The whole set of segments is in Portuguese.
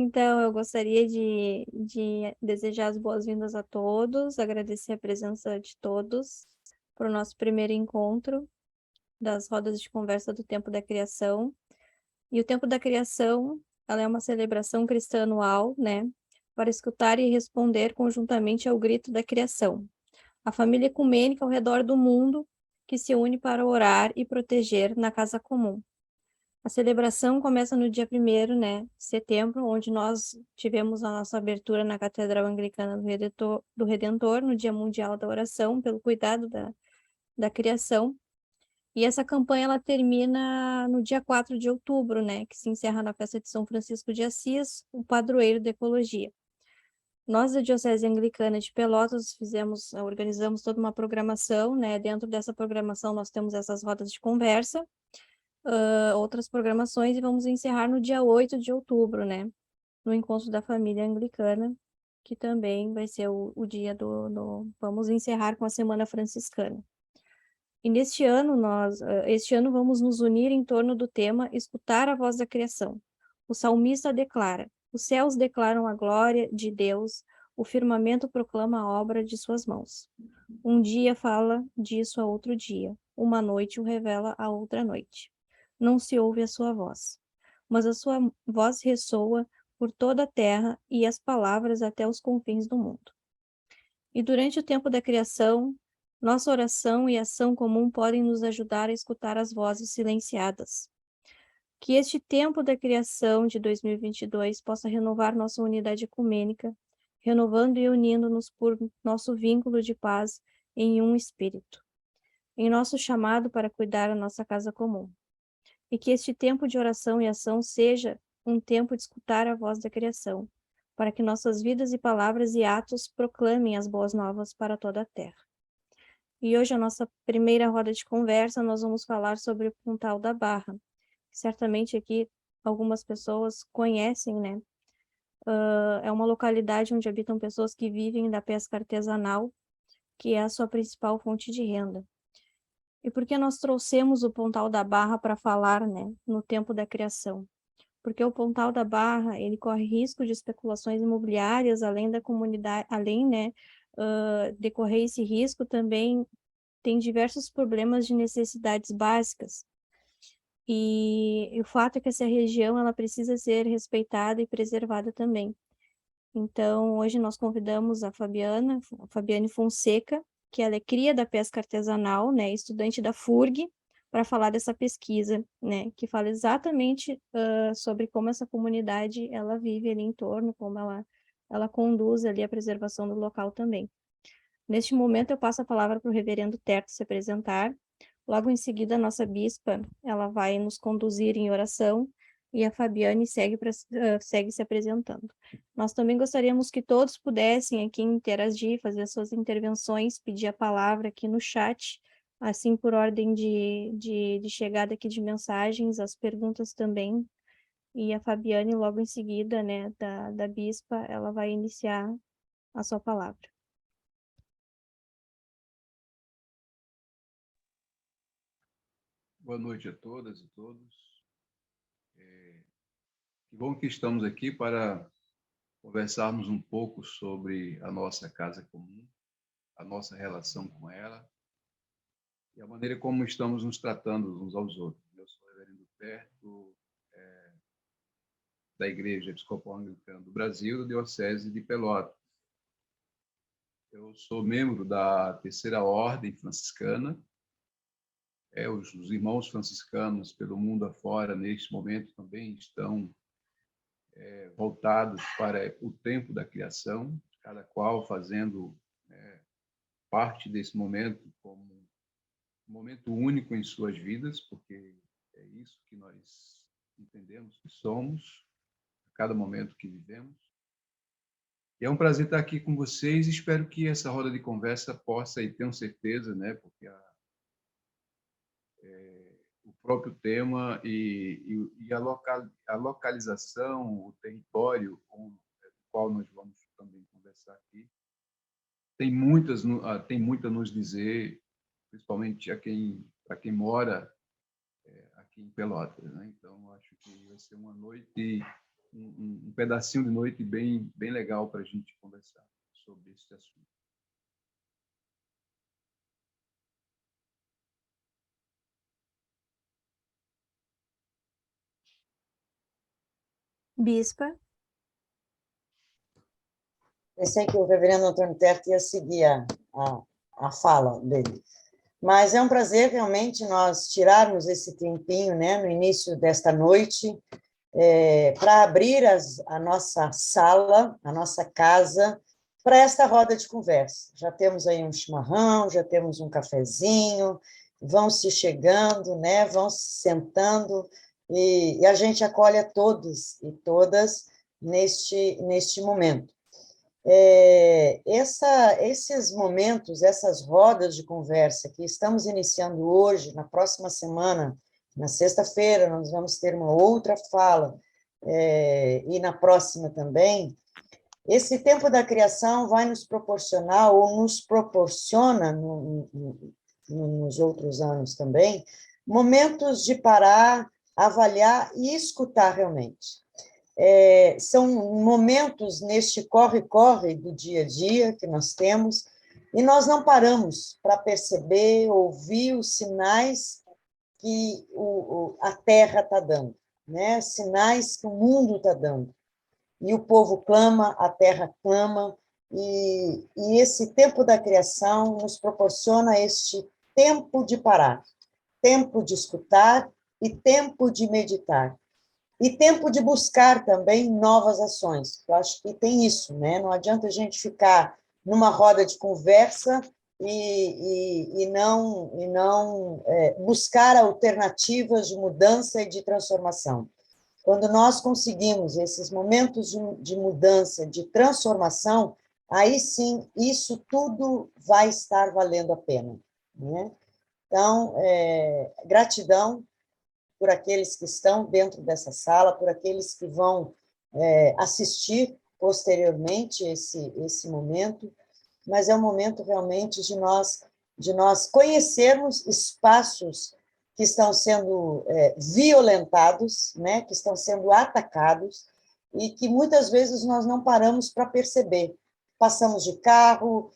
Então, eu gostaria de desejar as boas-vindas a todos, agradecer a presença de todos para o nosso primeiro encontro das rodas de conversa do Tempo da Criação. E o Tempo da Criação, ela é uma celebração cristã anual, né, para escutar e responder conjuntamente ao grito da criação. A família ecumênica ao redor do mundo que se une para orar e proteger na casa comum. A celebração começa no dia 1º, né, de setembro, onde nós tivemos a nossa abertura na Catedral Anglicana do Redentor, no Dia Mundial da Oração, pelo cuidado da criação. E essa campanha, ela termina no dia 4 de outubro, né, que se encerra na festa de São Francisco de Assis, o padroeiro da ecologia. Nós, da Diocese Anglicana de Pelotas, organizamos toda uma programação, né, dentro dessa programação nós temos essas rodas de conversa, outras programações, e vamos encerrar no dia 8 de outubro, né? No encontro da família anglicana, que também vai ser o dia Vamos encerrar com a Semana Franciscana. E este ano vamos nos unir em torno do tema Escutar a Voz da Criação. O salmista declara: os céus declaram a glória de Deus, o firmamento proclama a obra de suas mãos. Um dia fala disso a outro dia, uma noite o revela a outra noite. Não se ouve a sua voz, mas a sua voz ressoa por toda a terra e as palavras até os confins do mundo. E durante o tempo da criação, nossa oração e ação comum podem nos ajudar a escutar as vozes silenciadas. Que este tempo da criação de 2022 possa renovar nossa unidade ecumênica, renovando e unindo-nos por nosso vínculo de paz em um espírito, em nosso chamado para cuidar da nossa casa comum. E que este tempo de oração e ação seja um tempo de escutar a voz da criação, para que nossas vidas e palavras e atos proclamem as boas novas para toda a terra. E hoje, a nossa primeira roda de conversa, nós vamos falar sobre o Pontal da Barra. Certamente aqui algumas pessoas conhecem, né? É uma localidade onde habitam pessoas que vivem da pesca artesanal, que é a sua principal fonte de renda. E por que nós trouxemos o Pontal da Barra para falar, né, no tempo da criação? Porque o Pontal da Barra, ele corre risco de especulações imobiliárias, além da comunidade, né, decorrer esse risco também tem diversos problemas de necessidades básicas. E o fato é que essa região, ela precisa ser respeitada e preservada também. Então, hoje nós convidamos a Fabiane Fonseca, que ela é cria da pesca artesanal, né, estudante da FURG, para falar dessa pesquisa, né, que fala exatamente sobre como essa comunidade ela vive ali em torno, como ela conduz ali a preservação do local também. Neste momento, eu passo a palavra para o reverendo Terto se apresentar. Logo em seguida, a nossa bispa, ela vai nos conduzir em oração, e a Fabiane segue se apresentando. Nós também gostaríamos que todos pudessem aqui interagir, fazer as suas intervenções, pedir a palavra aqui no chat, assim por ordem de chegada aqui de mensagens, as perguntas também. E a Fabiane, logo em seguida, né, da bispa, ela vai iniciar a sua palavra. Boa noite a todas e todos. Que bom que estamos aqui para conversarmos um pouco sobre a nossa casa comum, a nossa relação com ela e a maneira como estamos nos tratando uns aos outros. Eu sou o reverendo Terto, da Igreja Episcopal Anglicana do Brasil, da Diocese de Pelotas. Eu sou membro da Terceira Ordem Franciscana. Os irmãos franciscanos pelo mundo afora, neste momento, também estão voltados para o tempo da criação, cada qual fazendo parte desse momento como um momento único em suas vidas, porque é isso que nós entendemos que somos, a cada momento que vivemos. E é um prazer estar aqui com vocês. Espero que essa roda de conversa possa, e tenho certeza, né, porque o próprio tema e a localização, o território com o qual nós vamos também conversar aqui, tem muito a nos dizer, principalmente para quem mora aqui em Pelotas, né? Então, acho que vai ser uma noite um pedacinho de noite bem legal para a gente conversar sobre esse assunto. Bispa. Pensei que o reverendo Antônio Terto ia seguir a fala dele. Mas é um prazer, realmente, nós tirarmos esse tempinho, né, no início desta noite, para abrir a nossa sala, a nossa casa, para esta roda de conversa. Já temos aí um chimarrão, já temos um cafezinho, vão se chegando, né, vão se sentando, e a gente acolhe a todos e todas neste momento. Esses momentos, essas rodas de conversa que estamos iniciando hoje, na próxima semana, na sexta-feira, nós vamos ter uma outra fala, e na próxima também, esse tempo da criação vai nos proporcionar, ou nos proporciona, nos outros anos também, momentos de parar, avaliar e escutar realmente. São momentos neste corre-corre do dia a dia que nós temos, e nós não paramos para perceber, ouvir os sinais que a Terra está dando, né? Sinais que o mundo está dando. E o povo clama, a Terra clama, e esse tempo da criação nos proporciona este tempo de parar, tempo de escutar e tempo de meditar. E tempo de buscar também novas ações. Eu acho que tem isso, né? Não adianta a gente ficar numa roda de conversa e não buscar alternativas de mudança e de transformação. Quando nós conseguimos esses momentos de mudança, de transformação, aí sim, isso tudo vai estar valendo a pena, né? Então, gratidão por aqueles que estão dentro dessa sala, por aqueles que vão assistir posteriormente esse momento, mas é um momento realmente de nós conhecermos espaços que estão sendo violentados, né, que estão sendo atacados, e que muitas vezes nós não paramos para perceber. Passamos de carro,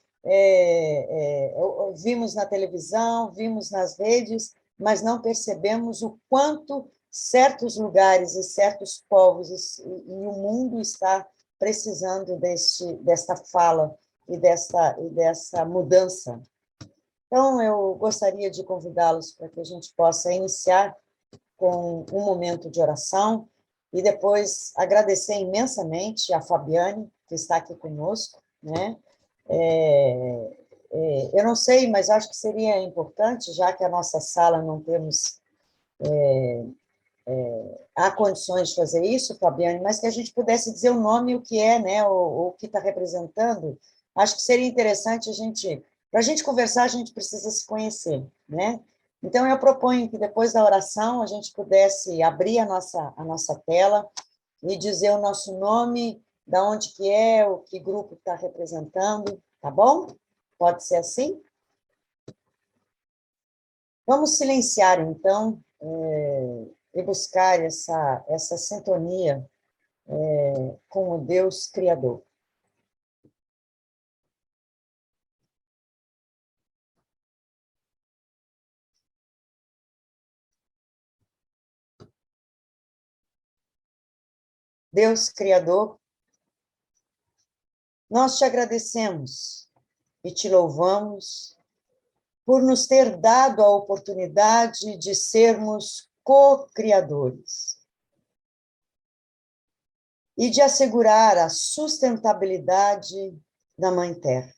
vimos na televisão, vimos nas redes, mas não percebemos o quanto certos lugares e certos povos e o mundo está precisando desta fala e dessa mudança. Então, eu gostaria de convidá-los para que a gente possa iniciar com um momento de oração e depois agradecer imensamente a Fabiane, que está aqui conosco, né? Eu não sei, mas acho que seria importante, já que a nossa sala não temos há condições de fazer isso, Fabiane, mas que a gente pudesse dizer o nome e o que é, né, o que está representando. Acho que seria interessante para a gente conversar, a gente precisa se conhecer, né? Então, eu proponho que depois da oração a gente pudesse abrir a nossa tela e dizer o nosso nome, da onde que é, o que grupo está representando, tá bom? Pode ser assim? Vamos silenciar, então, e buscar essa sintonia com o Deus Criador. Deus Criador, nós te agradecemos e te louvamos por nos ter dado a oportunidade de sermos co-criadores e de assegurar a sustentabilidade da Mãe Terra,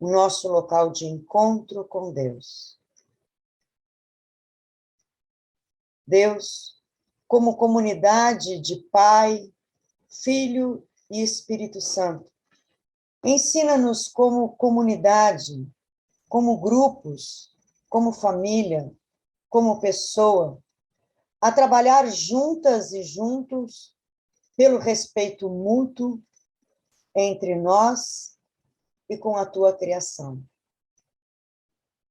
o nosso local de encontro com Deus. Deus, como comunidade de Pai, Filho e Espírito Santo, ensina-nos como comunidade, como grupos, como família, como pessoa, a trabalhar juntas e juntos pelo respeito mútuo entre nós e com a tua criação.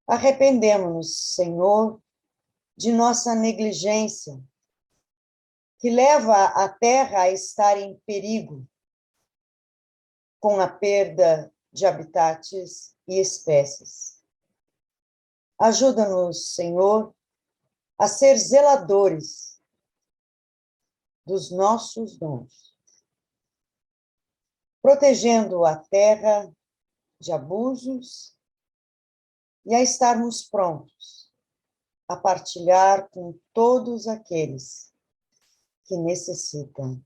Arrependemo-nos, Senhor, de nossa negligência, que leva a Terra a estar em perigo com a perda de habitats e espécies. Ajuda-nos, Senhor, a ser zeladores dos nossos dons, protegendo a terra de abusos e a estarmos prontos a partilhar com todos aqueles que necessitam.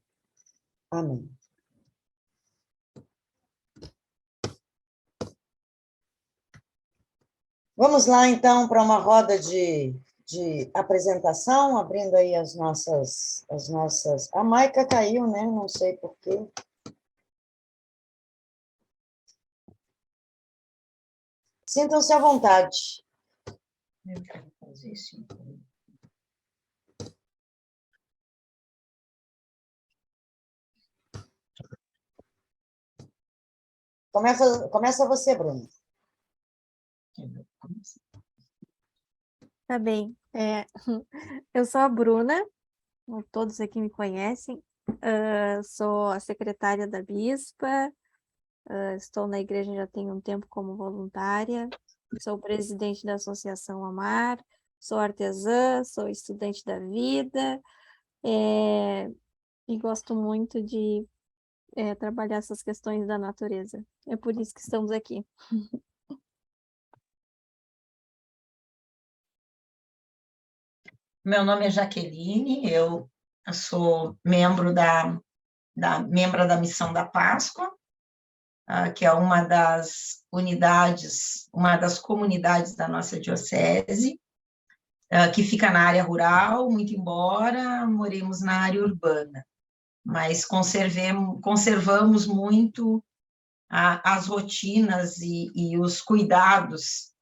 Amém. Vamos lá, então, para uma roda de apresentação, abrindo aí as nossas... A Maica caiu, né? Não sei por quê. Sintam-se à vontade. Eu quero fazer isso. Começa você, Bruna. Tá bem. Eu sou a Bruna, todos aqui me conhecem. Sou a secretária da Bispa, estou na igreja já tenho um tempo como voluntária, sou presidente da Associação Amar, sou artesã, sou estudante da vida, e gosto muito de trabalhar essas questões da natureza. É por isso que estamos aqui. Meu nome é Jaqueline, eu sou membro da Missão da Páscoa, que é uma das unidades, uma das comunidades da nossa diocese, que fica na área rural, muito embora moremos na área urbana, mas conservamos muito as rotinas e os cuidados,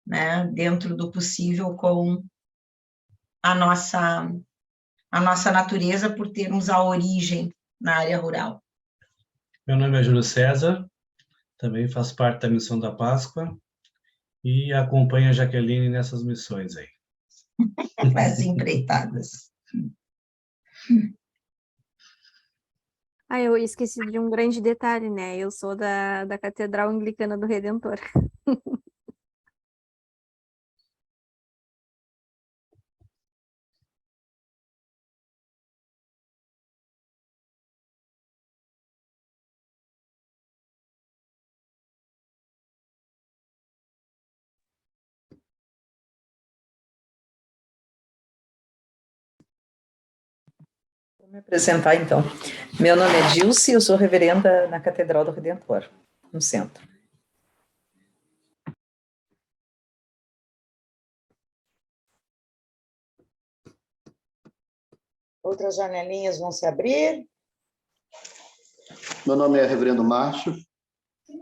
né, dentro do possível com a nossa natureza, por termos a origem na área rural. Meu nome é Júlio César, também faço parte da Missão da Páscoa e acompanho a Jaqueline nessas missões aí. As empreitadas. Eu esqueci de um grande detalhe, né? Eu sou da Catedral Anglicana do Redentor. Vou me apresentar, então. Meu nome é Dilce, eu sou reverenda na Catedral do Redentor, no centro. Outras janelinhas vão se abrir. Meu nome é Reverendo Márcio.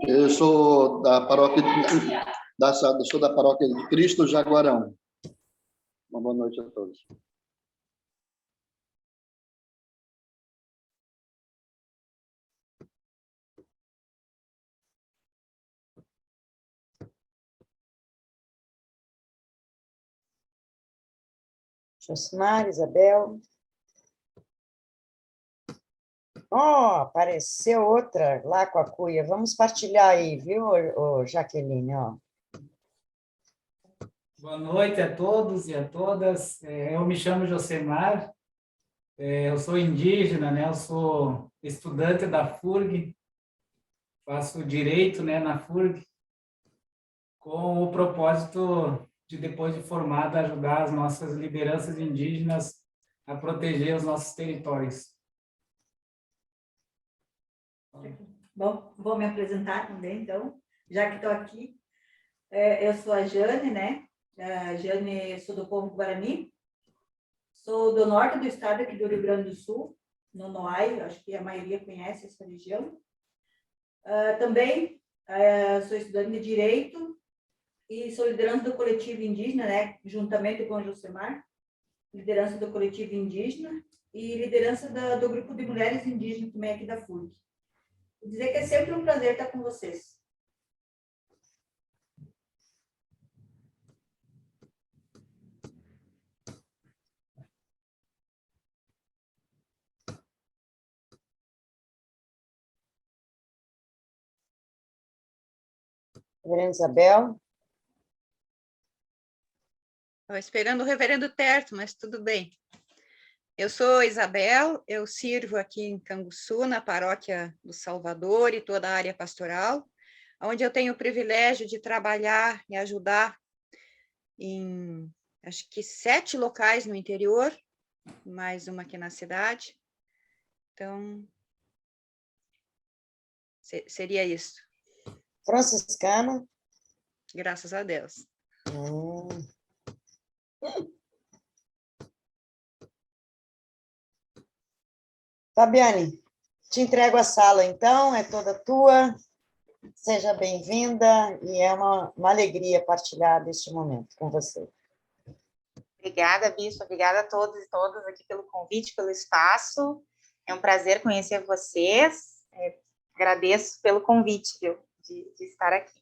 Eu sou da paróquia de Cristo Jaguarão. Uma boa noite a todos. Josimar, Isabel. Apareceu outra lá com a cuia. Vamos partilhar aí, viu, Jaqueline? Boa noite a todos e a todas. Eu me chamo Josemar, eu sou indígena, né? Eu sou estudante da FURG, faço direito, né, na FURG, com o propósito de, depois de formada, ajudar as nossas lideranças indígenas a proteger os nossos territórios. Bom, vou me apresentar também, então, já que estou aqui. Eu sou a Jane, né? A Jane, sou do povo Guarani, sou do norte do estado, aqui do Rio Grande do Sul, no Noai, acho que a maioria conhece essa região. Também sou estudante de Direito e sou liderança do coletivo indígena, né? Juntamente com o Josemar, liderança do coletivo indígena e liderança do grupo de mulheres indígenas também aqui da FURG. Vou dizer que é sempre um prazer estar com vocês. Reverenda Isabel. Estava esperando o reverendo Terto, mas tudo bem. Eu sou Isabel, eu sirvo aqui em Canguçu, na paróquia do Salvador e toda a área pastoral, onde eu tenho o privilégio de trabalhar e ajudar em, acho que 7 locais no interior, mais uma aqui na cidade. Então, seria isso. Franciscana. Graças a Deus. Fabiane, te entrego a sala, então, é toda tua. Seja bem-vinda e é uma alegria partilhar deste momento com você. Obrigada, Bispo, obrigada a todos e todas aqui pelo convite, pelo espaço. É um prazer conhecer vocês. Agradeço pelo convite, viu, de estar aqui.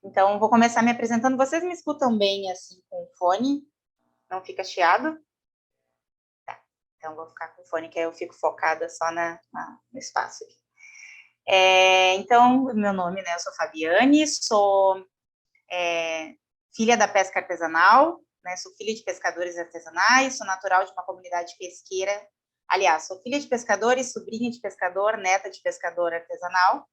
Então, vou começar me apresentando. Vocês me escutam bem, assim, com o fone? Não fica chiado? Tá. Então, vou ficar com o fone, que aí eu fico focada só no espaço aqui. Então, meu nome, né, eu sou Fabiane, sou filha da pesca artesanal, né, sou filha de pescadores artesanais, sou natural de uma comunidade pesqueira. Aliás, sou filha de pescadores, sobrinha de pescador, neta de pescador artesanal.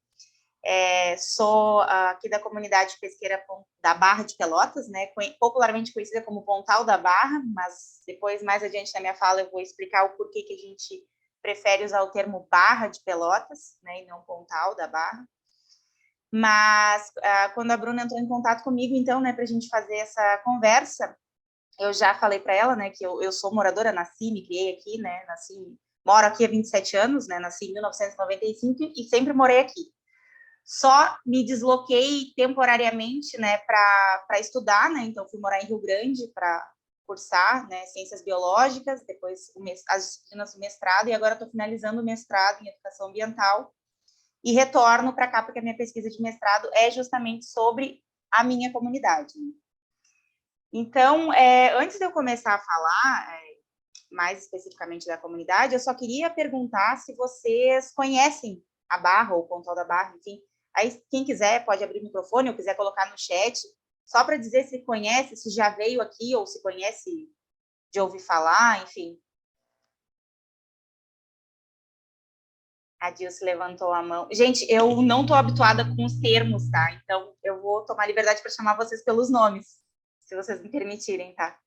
Sou aqui da comunidade pesqueira da Barra de Pelotas, né, popularmente conhecida como Pontal da Barra, mas depois, mais adiante na minha fala, eu vou explicar o porquê que a gente prefere usar o termo Barra de Pelotas, né, e não Pontal da Barra. Mas quando a Bruna entrou em contato comigo, então, né, para a gente fazer essa conversa, eu já falei para ela, né, que eu sou moradora, nasci, me criei aqui, né, moro aqui há 27 anos, né, nasci em 1995 e sempre morei aqui. Só me desloquei temporariamente, né, para estudar, né, então fui morar em Rio Grande para cursar, né, ciências biológicas, depois as disciplinas do mestrado, e agora estou finalizando o mestrado em educação ambiental, e retorno para cá, porque a minha pesquisa de mestrado é justamente sobre a minha comunidade. Então, antes de eu começar a falar mais especificamente da comunidade, eu só queria perguntar se vocês conhecem a Barra, ou o Pontal da Barra, enfim. Aí, quem quiser pode abrir o microfone, ou quiser colocar no chat, só para dizer se conhece, se já veio aqui, ou se conhece de ouvir falar, enfim. A Dilce levantou a mão. Gente, eu não estou habituada com os termos, tá? Então, eu vou tomar liberdade para chamar vocês pelos nomes, se vocês me permitirem, tá?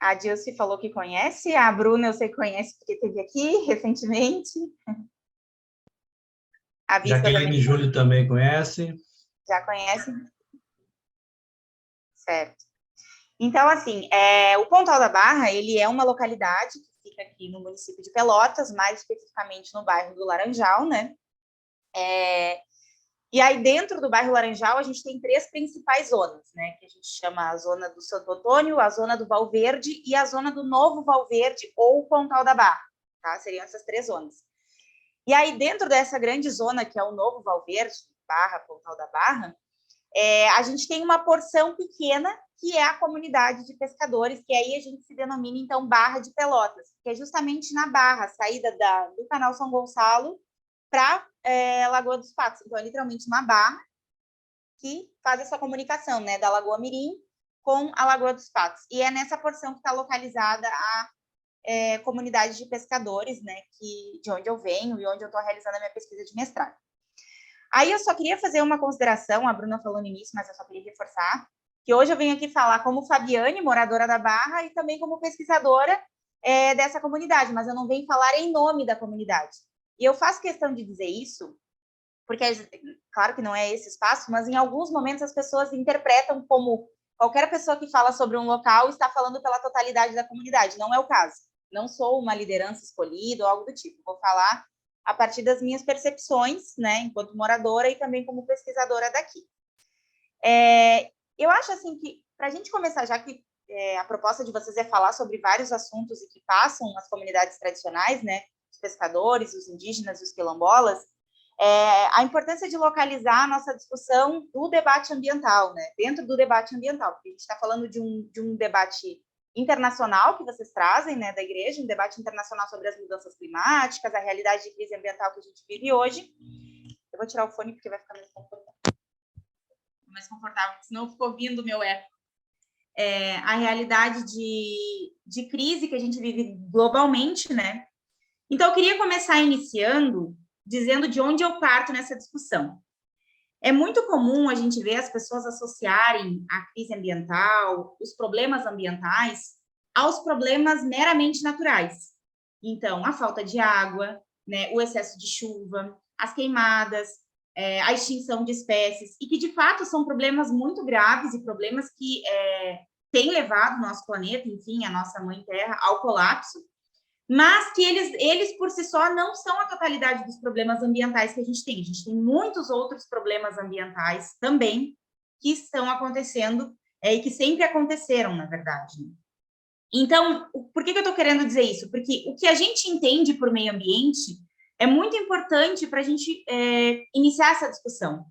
A Dilce falou que conhece, a Bruna eu sei que conhece porque esteve aqui recentemente. A Jaqueline e Júlio também conhece. Já conhece? Certo. Então, assim, o Pontal da Barra, ele é uma localidade que fica aqui no município de Pelotas, mais especificamente no bairro do Laranjal, né? E aí, dentro do bairro Laranjal, a gente tem 3 principais zonas, né? Que a gente chama a zona do Santo Antônio, a zona do Valverde e a zona do Novo Valverde, ou Pontal da Barra, tá? Seriam essas 3 zonas. E aí, dentro dessa grande zona, que é o Novo Valverde, Barra, Pontal da Barra, a gente tem uma porção pequena, que é a comunidade de pescadores, que aí a gente se denomina, então, Barra de Pelotas, que é justamente na Barra, saída do canal São Gonçalo para Lagoa dos Patos. Então, é literalmente uma barra que faz essa comunicação, né, da Lagoa Mirim com a Lagoa dos Patos. E é nessa porção que está localizada a comunidade de pescadores, né, de onde eu venho e onde eu estou realizando a minha pesquisa de mestrado. Aí eu só queria fazer uma consideração, a Bruna falou no início, mas eu só queria reforçar, que hoje eu venho aqui falar como Fabiane, moradora da Barra, e também como pesquisadora dessa comunidade, mas eu não venho falar em nome da comunidade. E eu faço questão de dizer isso, porque, claro que não é esse espaço, mas em alguns momentos as pessoas interpretam como qualquer pessoa que fala sobre um local está falando pela totalidade da comunidade. Não é o caso. Não sou uma liderança escolhida ou algo do tipo. Vou falar a partir das minhas percepções, né, enquanto moradora e também como pesquisadora daqui. Eu acho, assim, que para a gente começar, já que a proposta de vocês é falar sobre vários assuntos e que passam nas comunidades tradicionais, né, os pescadores, os indígenas, os quilombolas, a importância de localizar a nossa discussão do debate ambiental, né, dentro do debate ambiental, porque a gente está falando de um debate internacional que vocês trazem, né, da igreja, um debate internacional sobre as mudanças climáticas, a realidade de crise ambiental que a gente vive hoje. Eu vou tirar o fone porque vai ficar mais confortável, senão eu fico ouvindo o meu eco. A realidade de crise que a gente vive globalmente, né? Então, eu queria começar iniciando dizendo de onde eu parto nessa discussão. É muito comum a gente ver as pessoas associarem a crise ambiental, os problemas ambientais, aos problemas meramente naturais. Então, a falta de água, né, o excesso de chuva, as queimadas, a extinção de espécies, e que, de fato, são problemas muito graves e problemas que têm levado o nosso planeta, enfim, a nossa mãe Terra, ao colapso, mas que eles por si só não são a totalidade dos problemas ambientais que a gente tem. A gente tem muitos outros problemas ambientais também que estão acontecendo e que sempre aconteceram, na verdade. Então, por que eu estou querendo dizer isso? Porque o que a gente entende por meio ambiente é muito importante para a gente iniciar essa discussão.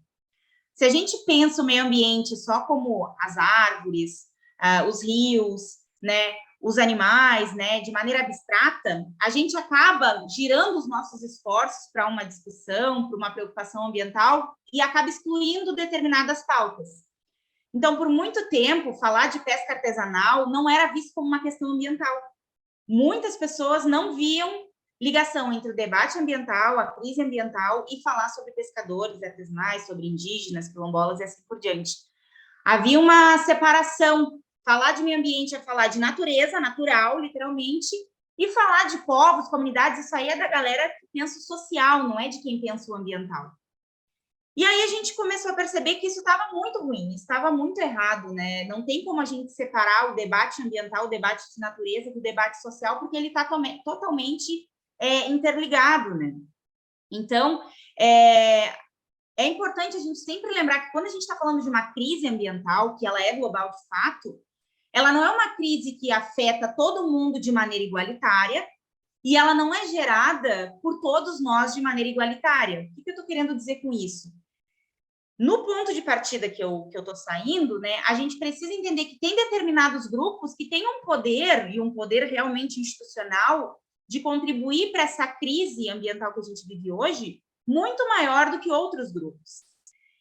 Se a gente pensa o meio ambiente só como as árvores, os rios, né, os animais, né, de maneira abstrata, a gente acaba girando os nossos esforços para uma discussão, para uma preocupação ambiental e acaba excluindo determinadas pautas. Então, por muito tempo, falar de pesca artesanal não era visto como uma questão ambiental. Muitas pessoas não viam ligação entre o debate ambiental, a crise ambiental e falar sobre pescadores artesanais, sobre indígenas, quilombolas e assim por diante. Havia uma separação. Falar de meio ambiente é falar de natureza, natural, literalmente, e falar de povos, comunidades, isso aí é da galera que pensa o social, não é de quem pensa o ambiental. E aí a gente começou a perceber que isso estava muito ruim, estava muito errado, né? Não tem como a gente separar o debate ambiental, o debate de natureza do debate social, porque ele está totalmente interligado, né? Então, é importante a gente sempre lembrar que quando a gente está falando de uma crise ambiental, que ela é global de fato, ela não é uma crise que afeta todo mundo de maneira igualitária e ela não é gerada por todos nós de maneira igualitária. O que eu estou querendo dizer com isso? No ponto de partida que eu estou saindo, né, a gente precisa entender que tem determinados grupos que têm um poder, e um poder realmente institucional, de contribuir para essa crise ambiental que a gente vive hoje, muito maior do que outros grupos.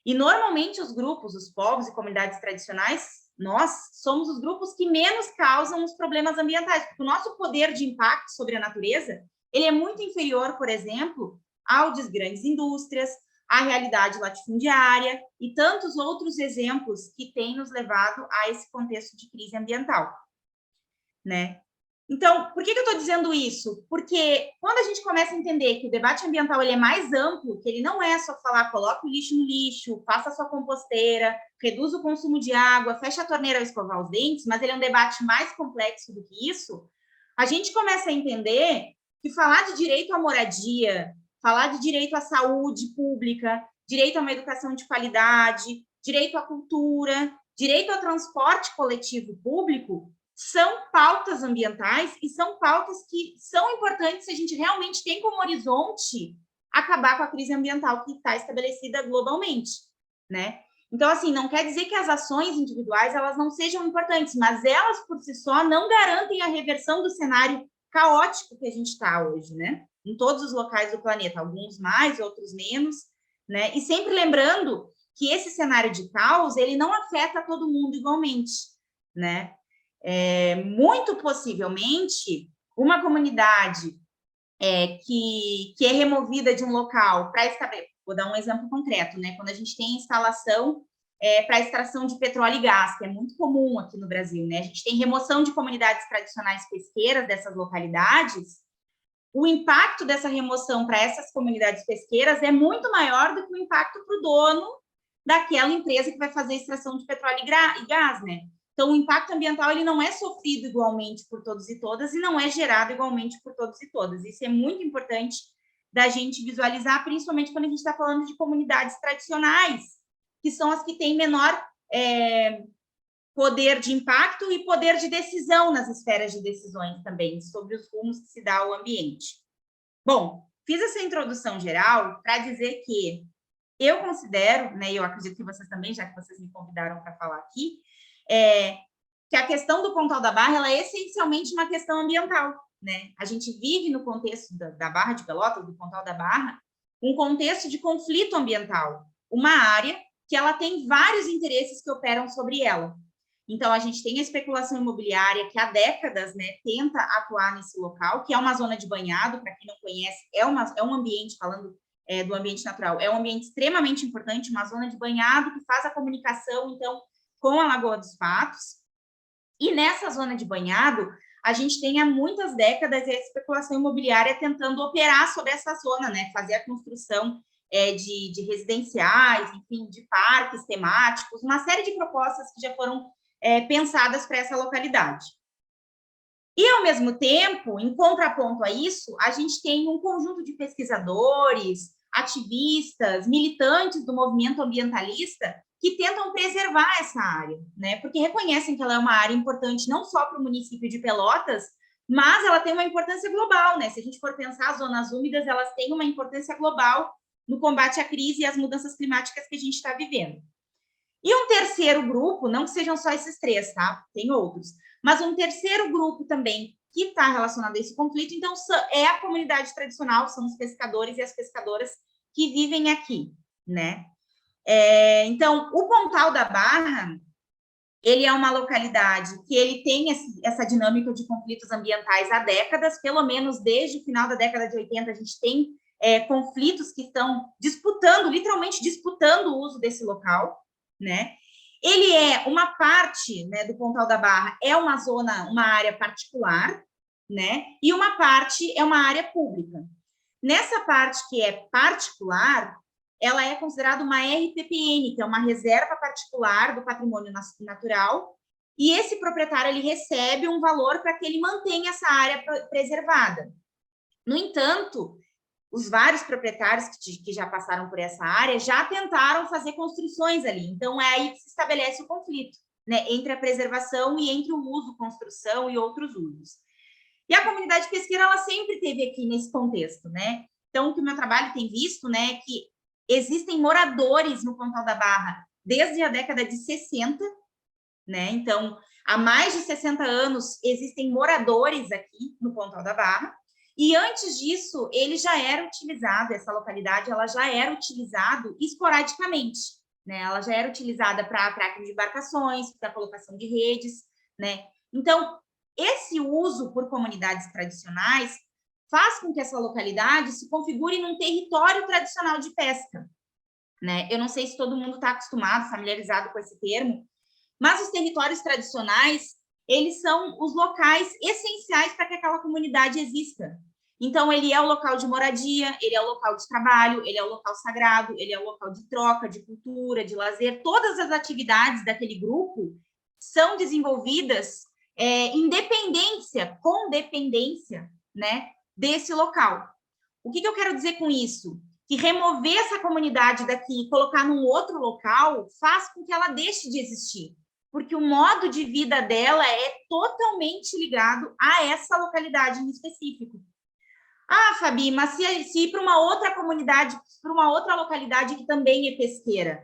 E, normalmente, os grupos, os povos e comunidades tradicionais, nós somos os grupos que menos causam os problemas ambientais, porque o nosso poder de impacto sobre a natureza, ele é muito inferior, por exemplo, ao das grandes indústrias, à realidade latifundiária e tantos outros exemplos que têm nos levado a esse contexto de crise ambiental, né? Então, por que eu estou dizendo isso? Porque quando a gente começa a entender que o debate ambiental ele é mais amplo, que ele não é só falar, coloca o lixo no lixo, faça a sua composteira, reduz o consumo de água, fecha a torneira ao escovar os dentes, mas ele é um debate mais complexo do que isso, a gente começa a entender que falar de direito à moradia, falar de direito à saúde pública, direito a uma educação de qualidade, direito à cultura, direito ao transporte coletivo público, são pautas ambientais e são pautas que são importantes se a gente realmente tem como horizonte acabar com a crise ambiental que está estabelecida globalmente, né? Então, assim, não quer dizer que as ações individuais elas não sejam importantes, mas elas, por si só, não garantem a reversão do cenário caótico que a gente está hoje, né? Em todos os locais do planeta, alguns mais, outros menos, né? E sempre lembrando que esse cenário de caos, ele não afeta todo mundo igualmente, né? Muito possivelmente, uma comunidade que é removida de um local para estabelecer, vou dar um exemplo concreto, né? Quando a gente tem instalação para extração de petróleo e gás, que é muito comum aqui no Brasil, né? A gente tem remoção de comunidades tradicionais pesqueiras dessas localidades, o impacto dessa remoção para essas comunidades pesqueiras é muito maior do que o impacto para o dono daquela empresa que vai fazer a extração de petróleo e gás, né? Então, o impacto ambiental ele não é sofrido igualmente por todos e todas e não é gerado igualmente por todos e todas. Isso é muito importante da gente visualizar, principalmente quando a gente está falando de comunidades tradicionais, que são as que têm menor poder de impacto e poder de decisão nas esferas de decisões também, sobre os rumos que se dá ao ambiente. Bom, fiz essa introdução geral para dizer que eu considero, né, eu acredito que vocês também, já que vocês me convidaram para falar aqui, que a questão do Pontal da Barra, ela é essencialmente uma questão ambiental, né? A gente vive no contexto da Barra de Pelotas, do Pontal da Barra, um contexto de conflito ambiental, uma área que ela tem vários interesses que operam sobre ela. Então, a gente tem a especulação imobiliária, que há décadas, né, tenta atuar nesse local, que é uma zona de banhado, para quem não conhece, é um ambiente, falando do ambiente natural, é um ambiente extremamente importante, uma zona de banhado que faz a comunicação, então, com a Lagoa dos Patos. E nessa zona de banhado, a gente tem há muitas décadas a especulação imobiliária tentando operar sobre essa zona, né? Fazer a construção de residenciais, enfim, de parques temáticos, uma série de propostas que já foram pensadas para essa localidade. E, ao mesmo tempo, em contraponto a isso, a gente tem um conjunto de pesquisadores, ativistas, militantes do movimento ambientalista que tentam preservar essa área, né? Porque reconhecem que ela é uma área importante não só para o município de Pelotas, mas ela tem uma importância global, né? Se a gente for pensar, as zonas úmidas, elas têm uma importância global no combate à crise e às mudanças climáticas que a gente está vivendo. E um terceiro grupo, não que sejam só esses três, tá? Tem outros, mas um terceiro grupo também que está relacionado a esse conflito, então, é a comunidade tradicional, são os pescadores e as pescadoras que vivem aqui, né? Então, o Pontal da Barra, ele é uma localidade que ele tem essa dinâmica de conflitos ambientais há décadas, pelo menos desde o final da década de 80, a gente tem conflitos que estão literalmente disputando o uso desse local, né? Ele é uma parte, né, do Pontal da Barra, é uma área particular, né? E uma parte é uma área pública. Nessa parte que é particular, ela é considerada uma RPPN, que é uma reserva particular do patrimônio natural, e esse proprietário ele recebe um valor para que ele mantenha essa área preservada. No entanto, os vários proprietários que já passaram por essa área já tentaram fazer construções ali, então é aí que se estabelece o conflito, né, entre a preservação e entre o uso, construção e outros usos. E a comunidade pesqueira, ela sempre esteve aqui nesse contexto, né? Então, o que o meu trabalho tem visto, né, é que existem moradores no Pontal da Barra desde a década de 60, né? Então, há mais de 60 anos existem moradores aqui no Pontal da Barra, e antes disso, ele já era utilizado, essa localidade, ela já era utilizada esporadicamente, né? Ela já era utilizada para atraque de embarcações, para colocação de redes, né? Então, esse uso por comunidades tradicionais faz com que essa localidade se configure num território tradicional de pesca, né? Eu não sei se todo mundo está acostumado, familiarizado com esse termo, mas os territórios tradicionais, eles são os locais essenciais para que aquela comunidade exista. Então, ele é o local de moradia, ele é o local de trabalho, ele é o local sagrado, ele é o local de troca, de cultura, de lazer. Todas as atividades daquele grupo são desenvolvidas com dependência, né, desse local. O que eu quero dizer com isso? Que remover essa comunidade daqui e colocar num outro local faz com que ela deixe de existir, porque o modo de vida dela é totalmente ligado a essa localidade em específico. Ah, Fabi, mas se ir para uma outra comunidade, para uma outra localidade que também é pesqueira,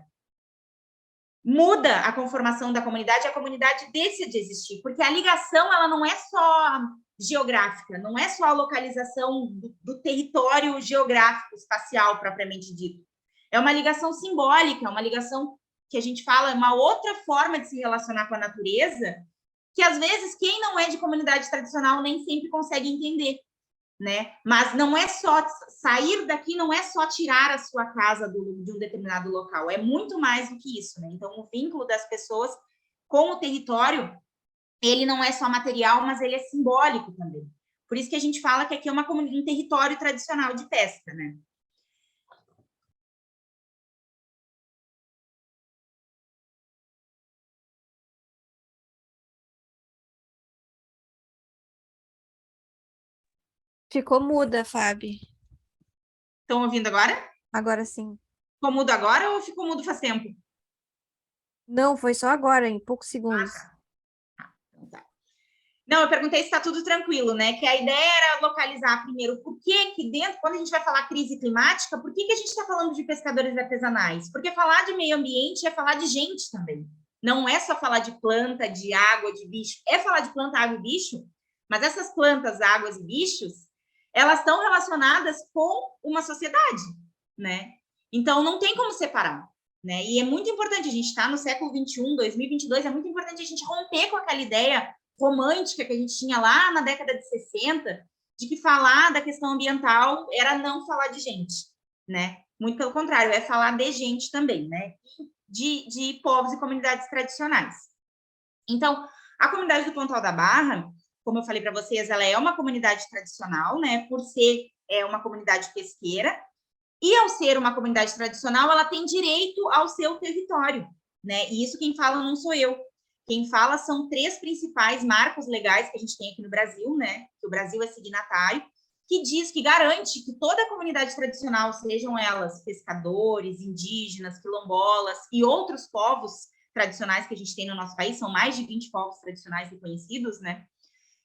muda a conformação da comunidade, a comunidade deixa de existir, porque a ligação, ela não é só geográfica, não é só a localização do território geográfico, espacial, propriamente dito. É uma ligação simbólica, é uma ligação que a gente fala, é uma outra forma de se relacionar com a natureza, que às vezes quem não é de comunidade tradicional nem sempre consegue entender, né? Mas não é só sair daqui, não é só tirar a sua casa de um determinado local, é muito mais do que isso, né? Então, o vínculo das pessoas com o território, ele não é só material, mas ele é simbólico também. Por isso que a gente fala que aqui é um território tradicional de pesca, né? Ficou muda, Fábio. Estão ouvindo agora? Agora sim. Ficou mudo agora ou ficou mudo faz tempo? Não, foi só agora, em poucos segundos. Então tá. Não, eu perguntei se está tudo tranquilo, né? Que a ideia era localizar primeiro por que dentro, quando a gente vai falar crise climática, por que a gente está falando de pescadores artesanais? Porque falar de meio ambiente é falar de gente também, não é só falar de planta, de água, de bicho, é falar de planta, água e bicho, mas essas plantas, águas e bichos, elas estão relacionadas com uma sociedade, né? Então, não tem como separar, né? E é muito importante, a gente está no século XXI, 2022, é muito importante a gente romper com aquela ideia romântica que a gente tinha lá na década de 60, de que falar da questão ambiental era não falar de gente, né? Muito pelo contrário, é falar de gente também, né? De povos e comunidades tradicionais. Então, a comunidade do Pontal da Barra, como eu falei para vocês, ela é uma comunidade tradicional, né? Por ser uma comunidade pesqueira, e ao ser uma comunidade tradicional, ela tem direito ao seu território, né? E isso quem fala não sou eu. Quem fala são 3 principais marcos legais que a gente tem aqui no Brasil, né? Que o Brasil é signatário, que diz, que garante que toda a comunidade tradicional, sejam elas pescadores, indígenas, quilombolas e outros povos tradicionais que a gente tem no nosso país, são mais de 20 povos tradicionais reconhecidos, né?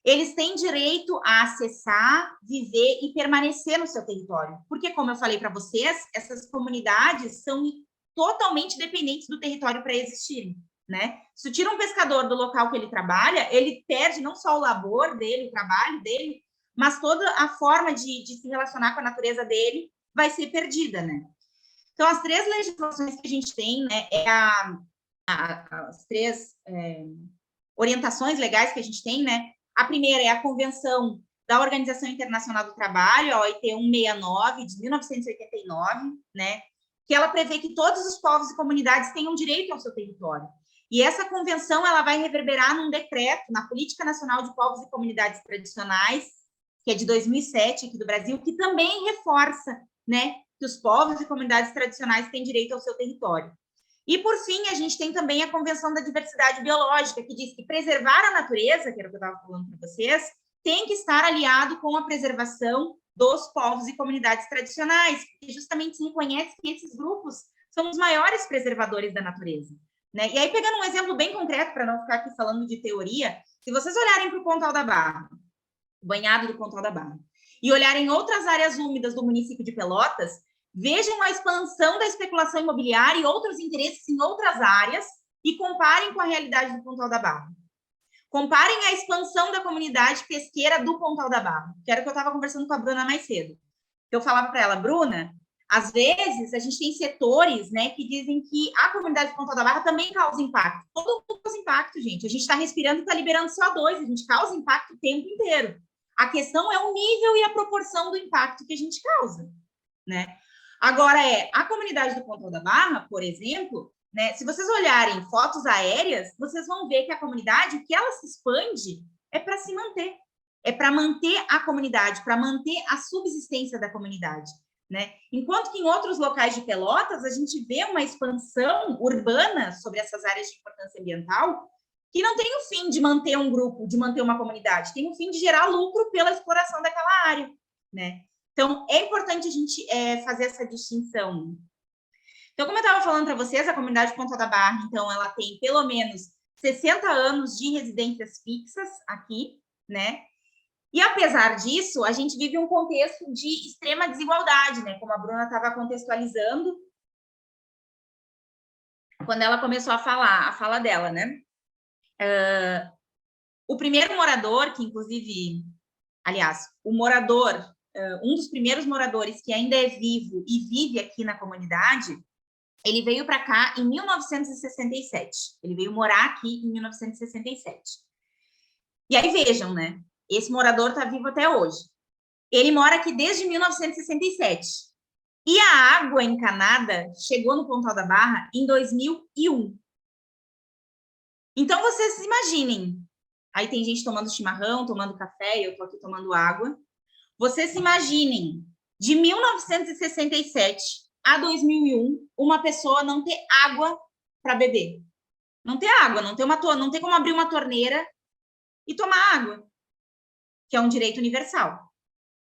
Eles têm direito a acessar, viver e permanecer no seu território. Porque, como eu falei para vocês, essas comunidades são totalmente dependentes do território para existirem, né? Se tira um pescador do local que ele trabalha, ele perde não só o labor dele, o trabalho dele, mas toda a forma de se relacionar com a natureza dele vai ser perdida, né? Então, as 3 legislações que a gente tem, né, as 3 orientações legais que a gente tem, né? A primeira é a Convenção da Organização Internacional do Trabalho, a OIT 169, de 1989, né? Que ela prevê que todos os povos e comunidades tenham direito ao seu território. E essa convenção, ela vai reverberar num decreto na Política Nacional de Povos e Comunidades Tradicionais, que é de 2007, aqui do Brasil, que também reforça, né, que os povos e comunidades tradicionais têm direito ao seu território. E, por fim, a gente tem também a Convenção da Diversidade Biológica, que diz que preservar a natureza, que era o que eu estava falando para vocês, tem que estar aliado com a preservação dos povos e comunidades tradicionais, porque justamente se reconhece que esses grupos são os maiores preservadores da natureza, né? E aí, pegando um exemplo bem concreto, para não ficar aqui falando de teoria, se vocês olharem para o Pontal da Barra, o banhado do Pontal da Barra, e olharem outras áreas úmidas do município de Pelotas, vejam a expansão da especulação imobiliária e outros interesses em outras áreas e comparem com a realidade do Pontal da Barra. Comparem a expansão da comunidade pesqueira do Pontal da Barra, que era o que eu estava conversando com a Bruna mais cedo. Eu falava para ela, Bruna, às vezes a gente tem setores, né, que dizem que a comunidade do Pontal da Barra também causa impacto. Todo mundo causa impacto, gente. A gente está respirando e está liberando CO2, a gente causa impacto o tempo inteiro. A questão é o nível e a proporção do impacto que a gente causa, né? Agora, a comunidade do Pontal da Barra, por exemplo, né, se vocês olharem fotos aéreas, vocês vão ver que a comunidade, o que ela se expande é para se manter, é para manter a comunidade, para manter a subsistência da comunidade, né? Enquanto que em outros locais de Pelotas, a gente vê uma expansão urbana sobre essas áreas de importância ambiental que não tem o fim de manter um grupo, de manter uma comunidade, tem o fim de gerar lucro pela exploração daquela área, né? Então, é importante a gente fazer essa distinção. Então, como eu estava falando para vocês, a comunidade de Pontal da Barra, então, ela tem pelo menos 60 anos de residências fixas aqui, né? E, apesar disso, a gente vive um contexto de extrema desigualdade, né? Como a Bruna estava contextualizando quando ela começou a falar, a fala dela, né? O primeiro morador, que inclusive, aliás, o morador, um dos primeiros moradores que ainda é vivo e vive aqui na comunidade, ele veio para cá em 1967. Ele veio morar aqui em 1967. E aí vejam, né? Esse morador está vivo até hoje. Ele mora aqui desde 1967. E a água encanada chegou no Pontal da Barra em 2001. Então, vocês imaginem. Aí tem gente tomando chimarrão, tomando café, e eu estou aqui tomando água. Vocês se imaginem, de 1967 a 2001, uma pessoa não ter água para beber. Não ter água, não tem como abrir uma torneira e tomar água, que é um direito universal.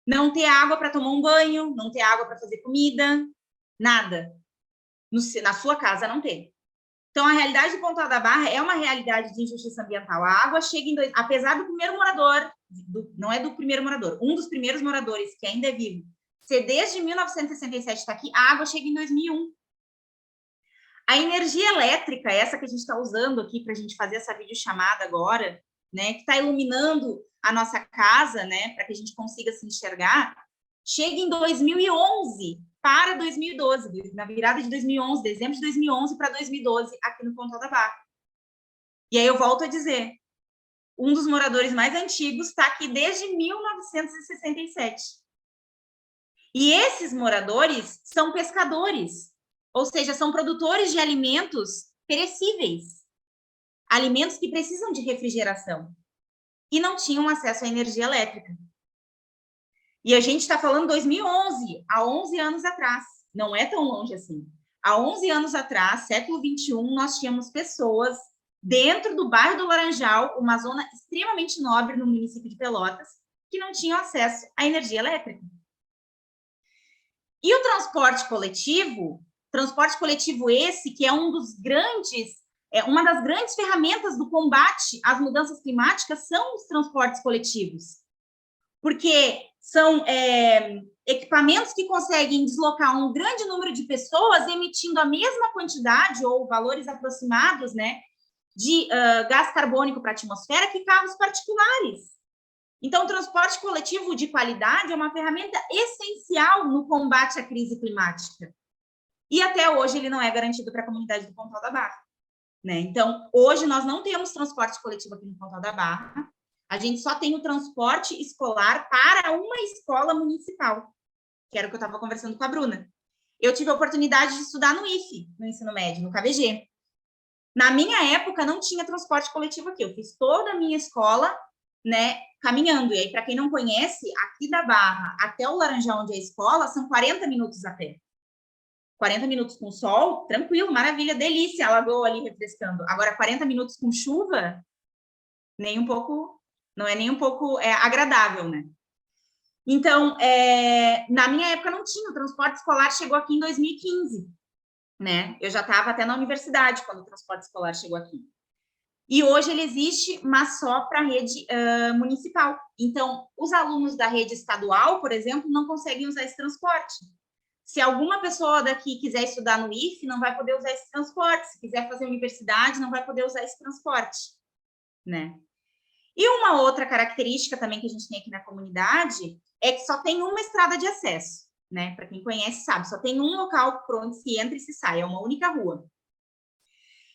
Não ter água para tomar um banho, não ter água para fazer comida, nada. Na sua casa não tem. Então, a realidade do Pontal da Barra é uma realidade de injustiça ambiental. A água chega apesar do primeiro morador, não é do primeiro morador, um dos primeiros moradores que ainda é vivo, ser desde 1967 está aqui, a água chega em 2001. A energia elétrica, essa que a gente está usando aqui para a gente fazer essa videochamada agora, né, que está iluminando a nossa casa, né, para que a gente consiga se enxergar, chega em 2011 para 2012, na virada de 2011, dezembro de 2011 para 2012, aqui no Pontal da Barra. E aí eu volto a dizer, um dos moradores mais antigos está aqui desde 1967. E esses moradores são pescadores, ou seja, são produtores de alimentos perecíveis, alimentos que precisam de refrigeração, e não tinham acesso à energia elétrica. E a gente está falando 2011, há 11 anos atrás, não é tão longe assim. Há 11 anos atrás, século XXI, nós tínhamos pessoas dentro do bairro do Laranjal, uma zona extremamente nobre no município de Pelotas, que não tinham acesso à energia elétrica. E o transporte coletivo esse que é uma das grandes ferramentas do combate às mudanças climáticas são os transportes coletivos, porque são equipamentos que conseguem deslocar um grande número de pessoas emitindo a mesma quantidade ou valores aproximados, né, de gás carbônico para a atmosfera que carros particulares. Então, o transporte coletivo de qualidade é uma ferramenta essencial no combate à crise climática. E até hoje ele não é garantido para a comunidade do Pontal da Barra, né? Então, hoje nós não temos transporte coletivo aqui no Pontal da Barra, a gente só tem o transporte escolar para uma escola municipal, que era o que eu estava conversando com a Bruna. Eu tive a oportunidade de estudar no IFE, no ensino médio, no KVG. Na minha época, não tinha transporte coletivo aqui, eu fiz toda a minha escola, né, caminhando. E aí, para quem não conhece, aqui da Barra até o Laranjal, onde é a escola, são 40 minutos a pé. 40 minutos com sol, tranquilo, maravilha, delícia, a lagoa ali refrescando. Agora, 40 minutos com chuva, nem um pouco, não é nem um pouco agradável, né? Então, na minha época não tinha, o transporte escolar chegou aqui em 2015, né? Eu já estava até na universidade quando o transporte escolar chegou aqui. E hoje ele existe, mas só para a rede municipal. Então, os alunos da rede estadual, por exemplo, não conseguem usar esse transporte. Se alguma pessoa daqui quiser estudar no IFE, não vai poder usar esse transporte. Se quiser fazer universidade, não vai poder usar esse transporte, né? E uma outra característica também que a gente tem aqui na comunidade é que só tem uma estrada de acesso, né? Para quem conhece sabe, só tem um local por onde se entra e se sai, é uma única rua.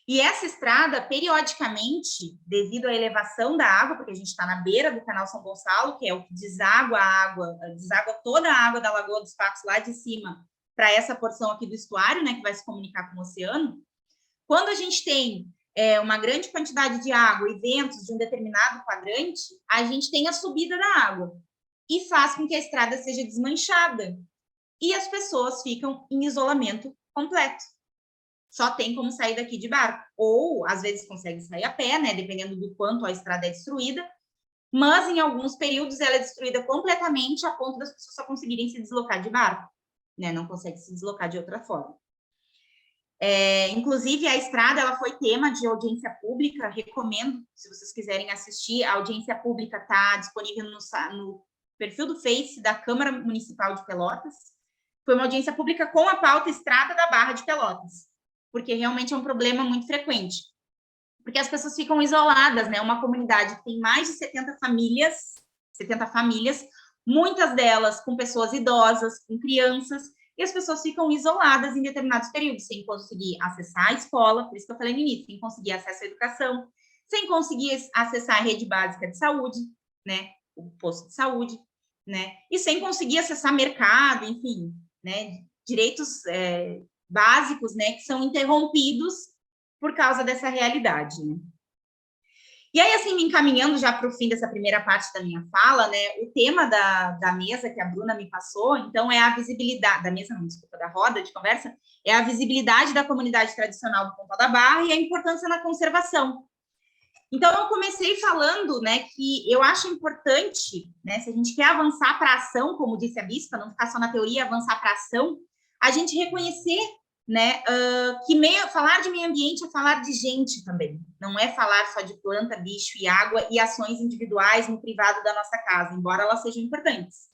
E essa estrada, periodicamente, devido à elevação da água, porque a gente está na beira do canal São Gonçalo, que é o que deságua a água, deságua toda a água da Lagoa dos Patos lá de cima para essa porção aqui do estuário, né, que vai se comunicar com o oceano. Quando a gente tem uma grande quantidade de água e ventos de um determinado quadrante, a gente tem a subida da água e faz com que a estrada seja desmanchada e as pessoas ficam em isolamento completo. Só tem como sair daqui de barco, ou às vezes consegue sair a pé, né, dependendo do quanto a estrada é destruída, mas em alguns períodos ela é destruída completamente a ponto das pessoas só conseguirem se deslocar de barco, né, não consegue se deslocar de outra forma. Inclusive, a estrada ela foi tema de audiência pública, recomendo, se vocês quiserem assistir, a audiência pública está disponível no perfil do Face da Câmara Municipal de Pelotas. Foi uma audiência pública com a pauta Estrada da Barra de Pelotas, porque realmente é um problema muito frequente. Porque as pessoas ficam isoladas, né? Uma comunidade que tem mais de 70 famílias, muitas delas com pessoas idosas, com crianças, e as pessoas ficam isoladas em determinados períodos, sem conseguir acessar a escola, por isso que eu falei no início, sem conseguir acesso à educação, sem conseguir acessar a rede básica de saúde, né? O posto de saúde, né? E sem conseguir acessar mercado, enfim, né? Direitos básicos, né, que são interrompidos por causa dessa realidade, né? E aí, assim, me encaminhando já para o fim dessa primeira parte da minha fala, né, o tema da mesa que a Bruna me passou, então, é a visibilidade, da roda de conversa, é a visibilidade da comunidade tradicional do Pontal da Barra e a importância na conservação. Então, eu comecei falando, né, que eu acho importante, né, se a gente quer avançar para a ação, como disse a Bispa, não ficar só na teoria, avançar para a ação, a gente reconhecer, né, que falar de meio ambiente é falar de gente também, não é falar só de planta, bicho e água e ações individuais no privado da nossa casa, embora elas sejam importantes.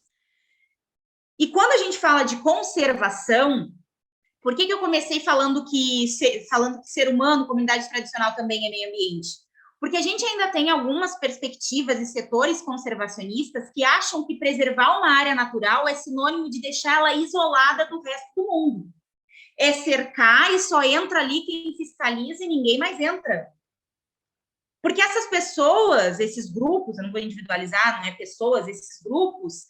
E quando a gente fala de conservação, Por que eu comecei falando que ser humano, comunidade tradicional também é meio ambiente? Porque a gente ainda tem algumas perspectivas e setores conservacionistas que acham que preservar uma área natural é sinônimo de deixá-la isolada do resto do mundo. É cercar e só entra ali quem fiscaliza e ninguém mais entra. Porque essas pessoas, esses grupos, eu não vou individualizar, não é pessoas, esses grupos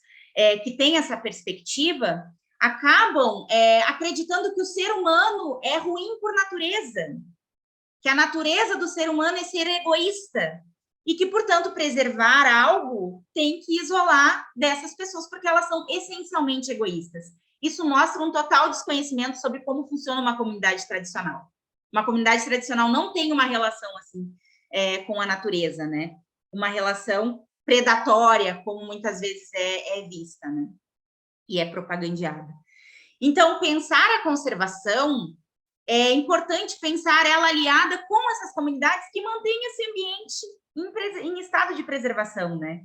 que têm essa perspectiva, acabam acreditando que o ser humano é ruim por natureza, que a natureza do ser humano é ser egoísta, e que, portanto, preservar algo tem que isolar dessas pessoas, porque elas são essencialmente egoístas. Isso mostra um total desconhecimento sobre como funciona uma comunidade tradicional. Uma comunidade tradicional não tem uma relação assim com a natureza, né? Uma relação predatória, como muitas vezes é vista, né? E é propagandeada. Então, pensar a conservação é importante pensar ela aliada com essas comunidades que mantêm esse ambiente em estado de preservação, né?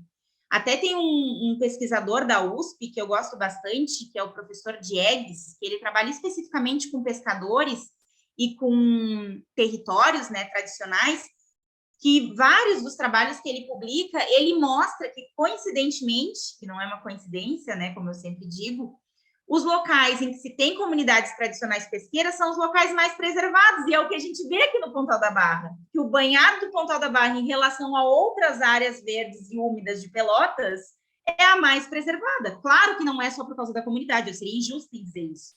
Até tem um pesquisador da USP que eu gosto bastante, que é o professor Diegues, que ele trabalha especificamente com pescadores e com territórios, né, tradicionais, que vários dos trabalhos que ele publica, ele mostra que, coincidentemente, que não é uma coincidência, né, como eu sempre digo, os locais em que se tem comunidades tradicionais pesqueiras são os locais mais preservados, e é o que a gente vê aqui no Pontal da Barra, que o banhado do Pontal da Barra em relação a outras áreas verdes e úmidas de Pelotas é a mais preservada. Claro que não é só por causa da comunidade, eu seria injusto em dizer isso.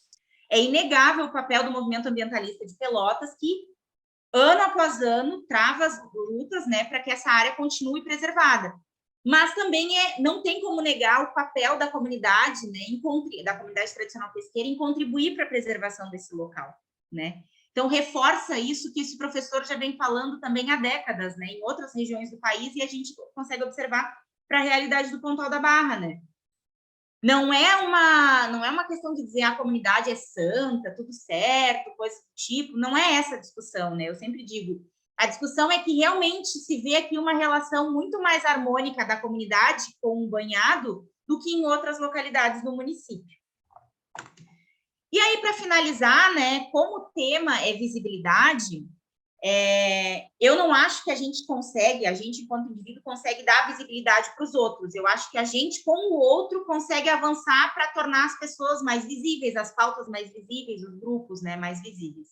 É inegável o papel do movimento ambientalista de Pelotas, que, ano após ano, trava as lutas, né, para que essa área continue preservada. Mas também não tem como negar o papel da comunidade, né, da comunidade tradicional pesqueira em contribuir para a preservação desse local, né? Então, reforça isso que esse professor já vem falando também há décadas, né, em outras regiões do país, e a gente consegue observar para a realidade do Pontal da Barra, né? Não é uma questão de dizer a comunidade é santa, tudo certo, coisa do tipo, não é essa a discussão, né? Eu sempre digo, a discussão é que realmente se vê aqui uma relação muito mais harmônica da comunidade com o banhado do que em outras localidades do município. E aí, para finalizar, né, como o tema é visibilidade, eu não acho que a gente enquanto indivíduo, consegue dar visibilidade para os outros. Eu acho que a gente, com o outro, consegue avançar para tornar as pessoas mais visíveis, as pautas mais visíveis, os grupos, né, mais visíveis.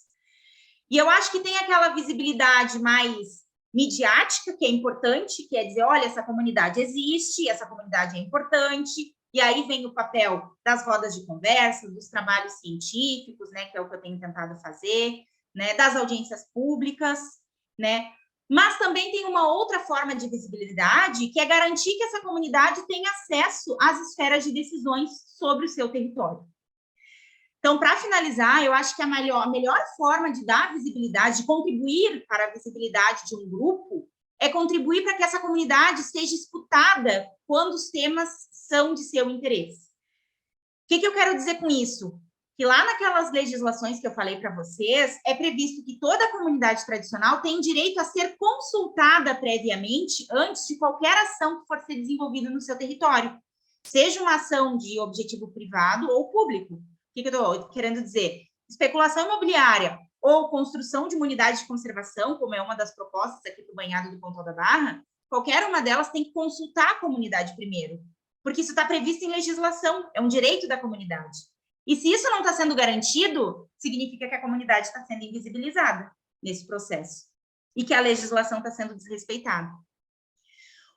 E eu acho que tem aquela visibilidade mais midiática, que é importante, que é dizer, olha, essa comunidade existe, essa comunidade é importante, e aí vem o papel das rodas de conversa, dos trabalhos científicos, né, que é o que eu tenho tentado fazer, né, das audiências públicas, né, mas também tem uma outra forma de visibilidade, que é garantir que essa comunidade tenha acesso às esferas de decisões sobre o seu território. Então, para finalizar, eu acho que a melhor forma de dar visibilidade, de contribuir para a visibilidade de um grupo, é contribuir para que essa comunidade seja escutada quando os temas são de seu interesse. O que eu quero dizer com isso? Que lá naquelas legislações que eu falei para vocês, é previsto que toda comunidade tradicional tem direito a ser consultada previamente antes de qualquer ação que for ser desenvolvida no seu território, seja uma ação de objetivo privado ou público. O que eu estou querendo dizer? Especulação imobiliária ou construção de uma unidade de conservação, como é uma das propostas aqui do banhado do Pontal da Barra, qualquer uma delas tem que consultar a comunidade primeiro, porque isso está previsto em legislação, é um direito da comunidade. E se isso não está sendo garantido, significa que a comunidade está sendo invisibilizada nesse processo e que a legislação está sendo desrespeitada.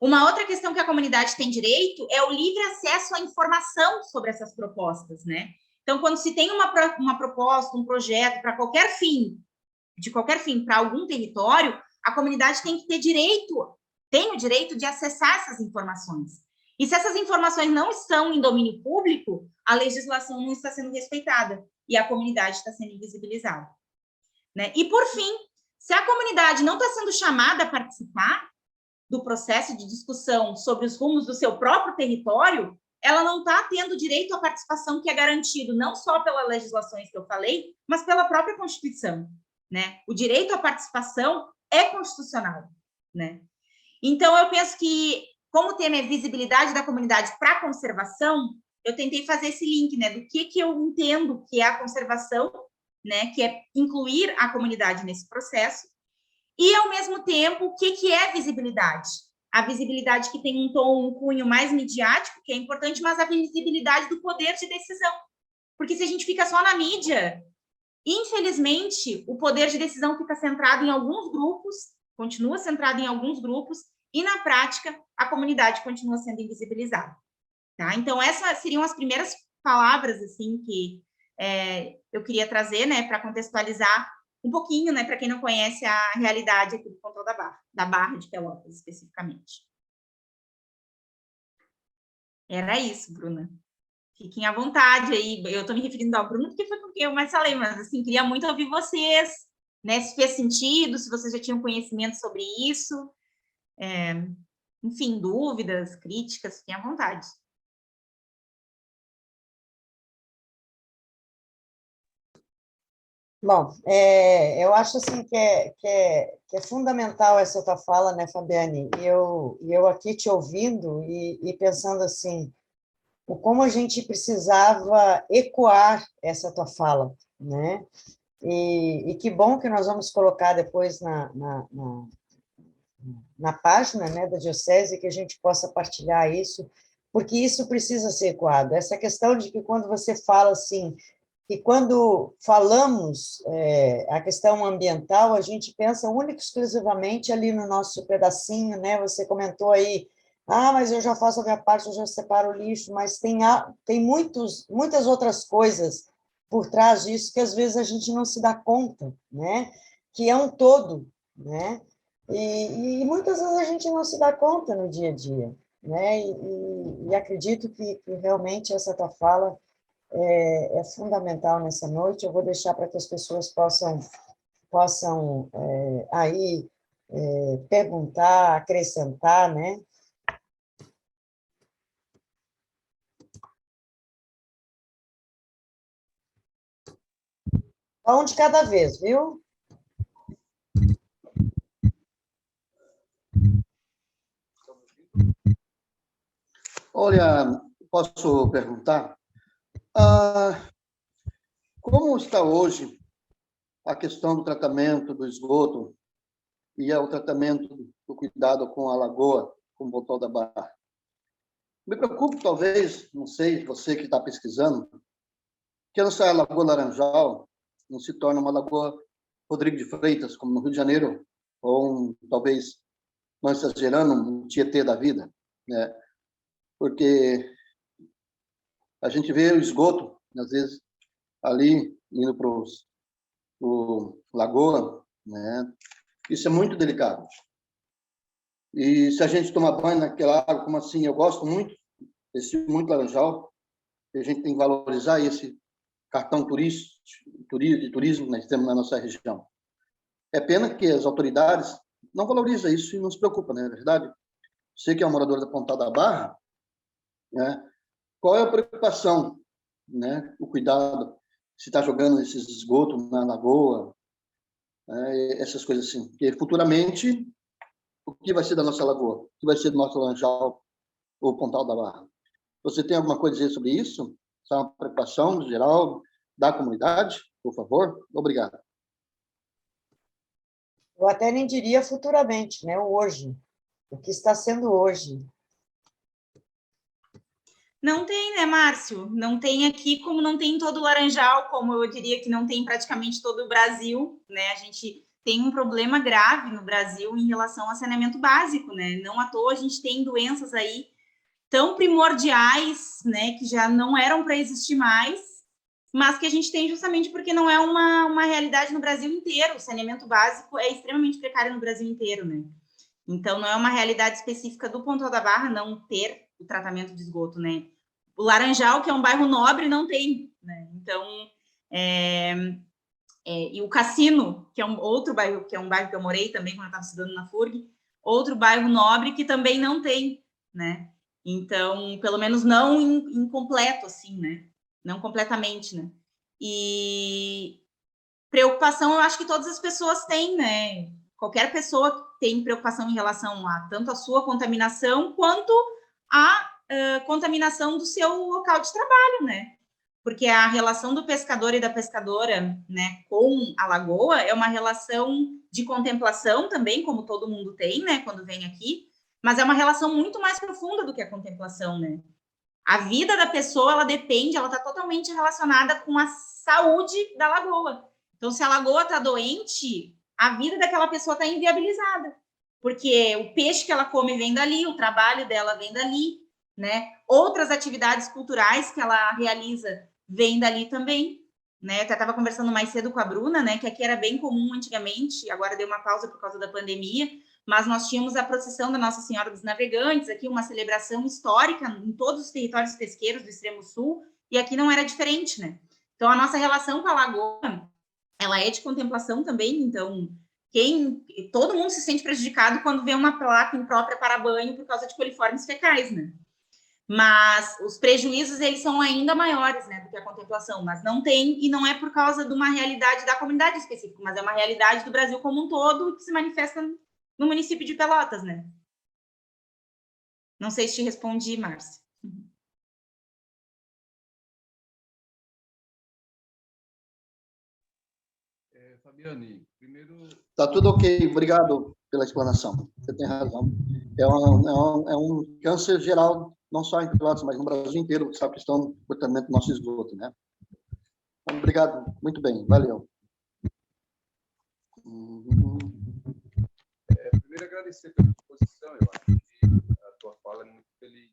Uma outra questão que a comunidade tem direito é o livre acesso à informação sobre essas propostas, né? Então, quando se tem uma proposta, um projeto para qualquer fim, para algum território, a comunidade tem que ter tem o direito de acessar essas informações. E se essas informações não estão em domínio público, a legislação não está sendo respeitada e a comunidade está sendo invisibilizada, né? E, por fim, se a comunidade não está sendo chamada a participar do processo de discussão sobre os rumos do seu próprio território, ela não está tendo direito à participação que é garantido não só pelas legislações que eu falei, mas pela própria Constituição, né? O direito à participação é constitucional, né? Então, eu penso que, como o tema é visibilidade da comunidade para a conservação, eu tentei fazer esse link, né, do que eu entendo que é a conservação né, que é incluir a comunidade nesse processo, e, ao mesmo tempo, o que é visibilidade? A visibilidade que tem um tom, um cunho mais midiático, que é importante, mas a visibilidade do poder de decisão. Porque se a gente fica só na mídia, infelizmente, o poder de decisão fica centrado em alguns grupos, continua centrado em alguns grupos, e, na prática, a comunidade continua sendo invisibilizada. Tá? Então, essas seriam as primeiras palavras assim, que eu queria trazer, né, para contextualizar um pouquinho, né, para quem não conhece a realidade aqui do Pontal da Barra de Pelotas, especificamente. Era isso, Bruna. Fiquem à vontade aí. Eu estou me referindo ao Bruno, porque foi com quem eu mais falei, mas, assim, queria muito ouvir vocês, né, se fez sentido, se vocês já tinham conhecimento sobre isso. Enfim, dúvidas, críticas, fiquem à vontade. Bom, eu acho assim que é fundamental essa tua fala, né, Fabiane? E eu aqui te ouvindo e pensando assim, o como a gente precisava ecoar essa tua fala, né? E que bom que nós vamos colocar depois na página, né, da Diocese, que a gente possa partilhar isso, porque isso precisa ser ecoado. Essa questão de que quando você fala assim, e quando falamos a questão ambiental, a gente pensa única e exclusivamente ali no nosso pedacinho, né? Você comentou aí, mas eu já faço a minha parte, eu já separo o lixo, mas tem muitas outras coisas por trás disso que às vezes a gente não se dá conta, né? Que é um todo, né? E muitas vezes a gente não se dá conta no dia a dia, né? E acredito que realmente essa tua fala é fundamental nessa noite. Eu vou deixar para que as pessoas possam aí perguntar, acrescentar, né? Um de cada vez, viu? Olha, posso perguntar? Como está hoje a questão do tratamento do esgoto e o tratamento do cuidado com a lagoa, com o Pontal da Barra? Me preocupo, talvez, não sei, você que está pesquisando, que essa Lagoa Laranjal não se torne uma Lagoa Rodrigo de Freitas, como no Rio de Janeiro, ou talvez não exagerando, um Tietê da vida, né? Porque a gente vê o esgoto, às vezes, ali, indo para o Lagoa, né? Isso é muito delicado. E se a gente tomar banho naquela água, como assim, eu gosto muito, muito Laranjal, a gente tem que valorizar esse cartão de turismo que nós temos na nossa região. É pena que as autoridades não valorizam isso e não se preocupam, não é verdade? Você que é um morador da Pontal da Barra, né? Qual é a preocupação, né? O cuidado, se está jogando esses esgotos na lagoa, né? Essas coisas assim. Porque futuramente, o que vai ser da nossa lagoa? O que vai ser do nosso Laranjal ou Pontal da Barra? Você tem alguma coisa a dizer sobre isso? Essa é uma preocupação geral da comunidade, por favor? Obrigado. Eu até nem diria futuramente, né? O hoje, o que está sendo hoje. Não tem, né, Márcio? Não tem aqui, como não tem em todo o Laranjal, como eu diria que não tem praticamente todo o Brasil, né? A gente tem um problema grave no Brasil em relação ao saneamento básico, né? Não à toa a gente tem doenças aí tão primordiais, né, que já não eram para existir mais, mas que a gente tem justamente porque não é uma realidade no Brasil inteiro. O saneamento básico é extremamente precário no Brasil inteiro, né? Então, não é uma realidade específica do Pontal da Barra não ter o tratamento de esgoto, né? O Laranjal, que é um bairro nobre, não tem, né? Então, e o Cassino, que é outro bairro, que é um bairro que eu morei também quando eu estava estudando na FURG, outro bairro nobre que também não tem, né? Então, pelo menos não incompleto, assim, né? Não completamente, né? E preocupação, eu acho que todas as pessoas têm, né? Qualquer pessoa tem preocupação em relação a tanto a sua contaminação quanto a contaminação do seu local de trabalho, né? porque a relação do pescador e da pescadora, né, com a lagoa é uma relação de contemplação também, como todo mundo tem, né, quando vem aqui, mas é uma relação muito mais profunda do que a contemplação, né? A vida da pessoa, ela depende, ela está totalmente relacionada com a saúde da lagoa. Então, se a lagoa está doente, a vida daquela pessoa está inviabilizada, porque o peixe que ela come vem dali, o trabalho dela vem dali, né? Outras atividades culturais que ela realiza vêm dali também, né? Eu até estava conversando mais cedo com a Bruna, né? Que aqui era bem comum antigamente, agora deu uma pausa por causa da pandemia, mas nós tínhamos a procissão da Nossa Senhora dos Navegantes, aqui uma celebração histórica em todos os territórios pesqueiros do extremo sul, e aqui não era diferente, né? Então, a nossa relação com a lagoa, ela é de contemplação também, então, todo mundo se sente prejudicado quando vê uma placa imprópria para banho por causa de coliformes fecais, né? Mas os prejuízos, eles são ainda maiores, né, do que a contemplação, mas não tem, e não é por causa de uma realidade da comunidade específica, mas é uma realidade do Brasil como um todo que se manifesta no município de Pelotas, né? Não sei se te respondi, Márcia. Fabiane, primeiro... Tá tudo ok, obrigado pela explanação. Você tem razão. É um câncer geral, não só em Pelotas, mas no Brasil inteiro, essa questão do comportamento do nosso esgoto, né? Então, obrigado, muito bem, valeu. Primeiro, agradecer pela exposição, eu acho que a tua fala é muito feliz.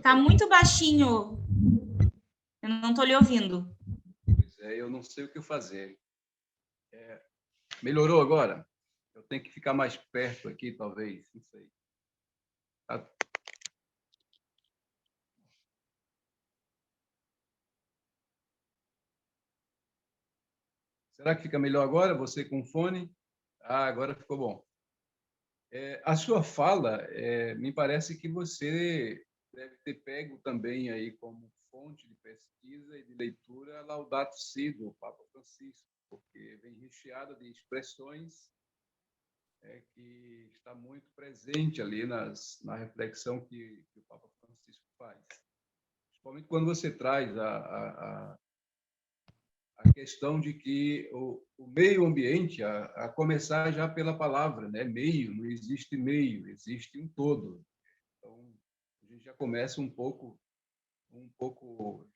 Tá muito baixinho, eu não estou lhe ouvindo. Pois é, eu não sei o que fazer. Melhorou agora? Eu tenho que ficar mais perto aqui, talvez, não sei. Tá. Será que fica melhor agora, você com fone? Ah, agora ficou bom. A sua fala, me parece que você deve ter pego também aí como fonte de pesquisa e de leitura Laudato Si, do Papa Francisco, porque vem recheada de expressões que está muito presente ali na reflexão que o Papa Francisco faz. Principalmente quando você traz a questão de que o meio ambiente, a começar já pela palavra, né? Meio, não existe meio, existe um todo. Então, a gente já começa um pouco,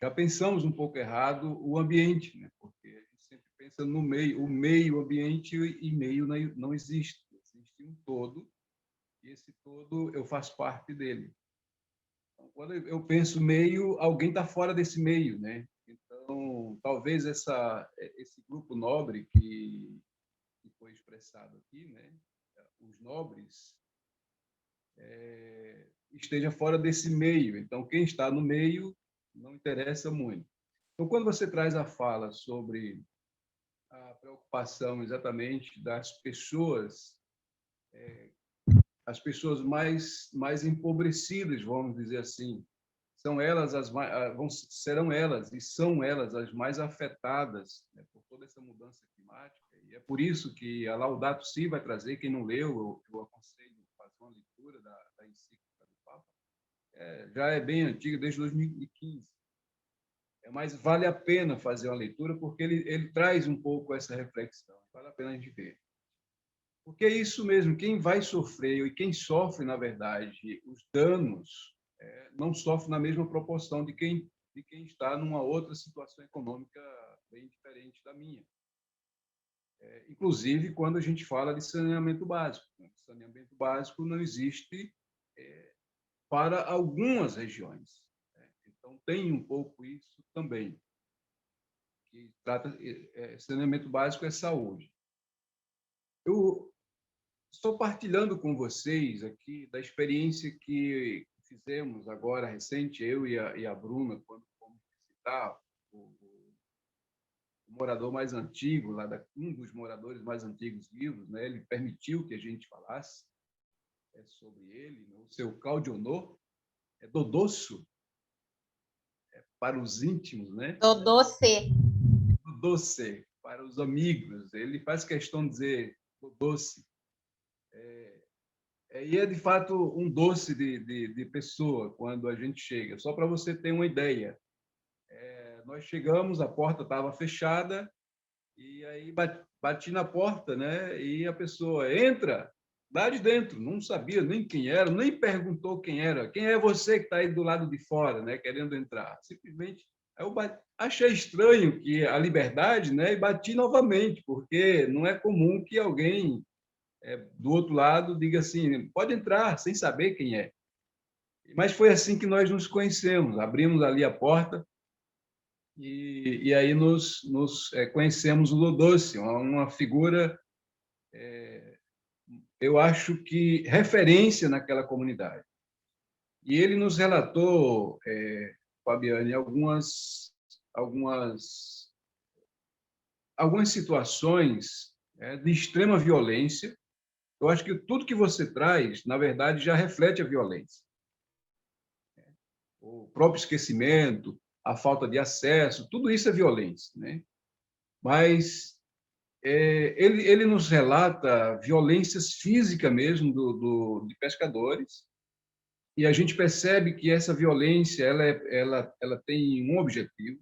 já pensamos um pouco errado o ambiente, né? Porque a gente sempre pensa no meio, o meio ambiente e meio não existe, existe um todo, e esse todo eu faço parte dele. Então, quando eu penso meio, alguém está fora desse meio, né? Então, talvez esse grupo nobre que foi expressado aqui, né? Os nobres, esteja fora desse meio. Então, quem está no meio não interessa muito. Então, quando você traz a fala sobre a preocupação exatamente das pessoas, as pessoas mais empobrecidas, vamos dizer assim, serão elas e são elas as mais afetadas, né, por toda essa mudança climática. E é por isso que a Laudato Si vai trazer, quem não leu, eu aconselho a fazer uma leitura da encíclica do Papa. Já é bem antiga, desde 2015. Mas vale a pena fazer uma leitura, porque ele traz um pouco essa reflexão. Vale a pena a gente ver. Porque é isso mesmo, quem vai sofrer e quem sofre, na verdade, os danos, não sofre na mesma proporção de quem está numa outra situação econômica bem diferente da minha. Inclusive, quando a gente fala de saneamento básico. Né? Saneamento básico não existe para algumas regiões. Né? Então, tem um pouco isso também. Que saneamento básico é saúde. Eu estou partilhando com vocês aqui da experiência que fizemos agora, recente, eu e a Bruna, quando fomos visitar o morador mais antigo, um dos moradores mais antigos vivos, né? Ele permitiu que a gente falasse sobre ele, né? O seu Claudionor, Dodosso, para os íntimos, né? Dodoce. Dodoce, para os amigos. Ele faz questão de dizer Dodoce. E é, de fato, um doce de pessoa quando a gente chega. Só para você ter uma ideia, nós chegamos, a porta estava fechada, e aí bati na porta, né? E a pessoa entra lá de dentro, não sabia nem quem era, nem perguntou quem era. Quem é você que está aí do lado de fora, né? Querendo entrar? Simplesmente, eu achei estranho que a liberdade, né? E bati novamente, porque não é comum que alguém do outro lado diga assim, pode entrar, sem saber quem é. Mas foi assim que nós nos conhecemos. Abrimos ali a porta, e aí nos conhecemos o Dodôcio, uma figura, eu acho que referência naquela comunidade. E ele nos relatou, Fabiane, algumas situações de extrema violência. Eu acho que tudo que você traz, na verdade, já reflete a violência. O próprio esquecimento, a falta de acesso, tudo isso é violência, né? Mas ele nos relata violências físicas mesmo de pescadores, e a gente percebe que essa violência ela tem um objetivo,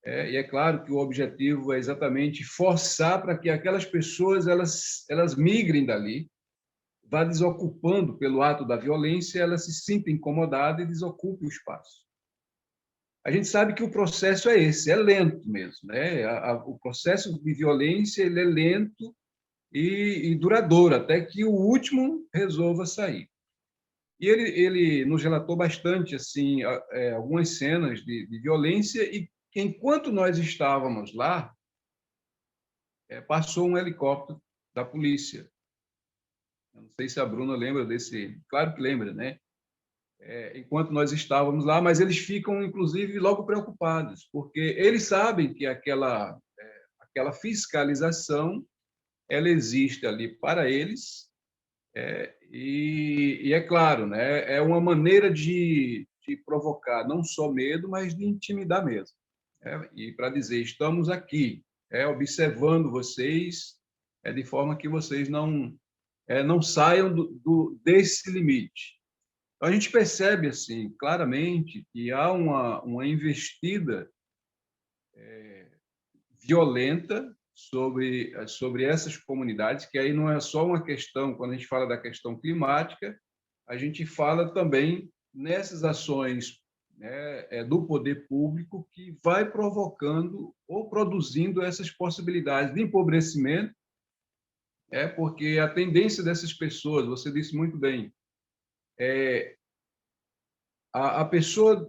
e é claro que o objetivo é exatamente forçar para que aquelas pessoas elas migrem dali, vá desocupando pelo ato da violência, elas se sintam incomodadas e desocupem o espaço. A gente sabe que o processo é esse, é lento mesmo, né? O processo de violência ele é lento e duradouro, até que o último resolva sair. E ele nos relatou bastante assim algumas cenas de violência, e enquanto nós estávamos lá, passou um helicóptero da polícia. Eu não sei se a Bruna lembra desse, claro que lembra, né? Enquanto nós estávamos lá, mas eles ficam, inclusive, logo preocupados, porque eles sabem que aquela fiscalização ela existe ali para eles, e é claro, né? É uma maneira de provocar não só medo, mas de intimidar mesmo. E para dizer, estamos aqui, observando vocês, de forma que vocês não saiam desse limite. Então, a gente percebe assim claramente que há uma investida violenta sobre essas comunidades, que aí não é só uma questão, quando a gente fala da questão climática, a gente fala também nessas ações, né, do poder público, que vai provocando ou produzindo essas possibilidades de empobrecimento, porque a tendência dessas pessoas, você disse muito bem, a pessoa,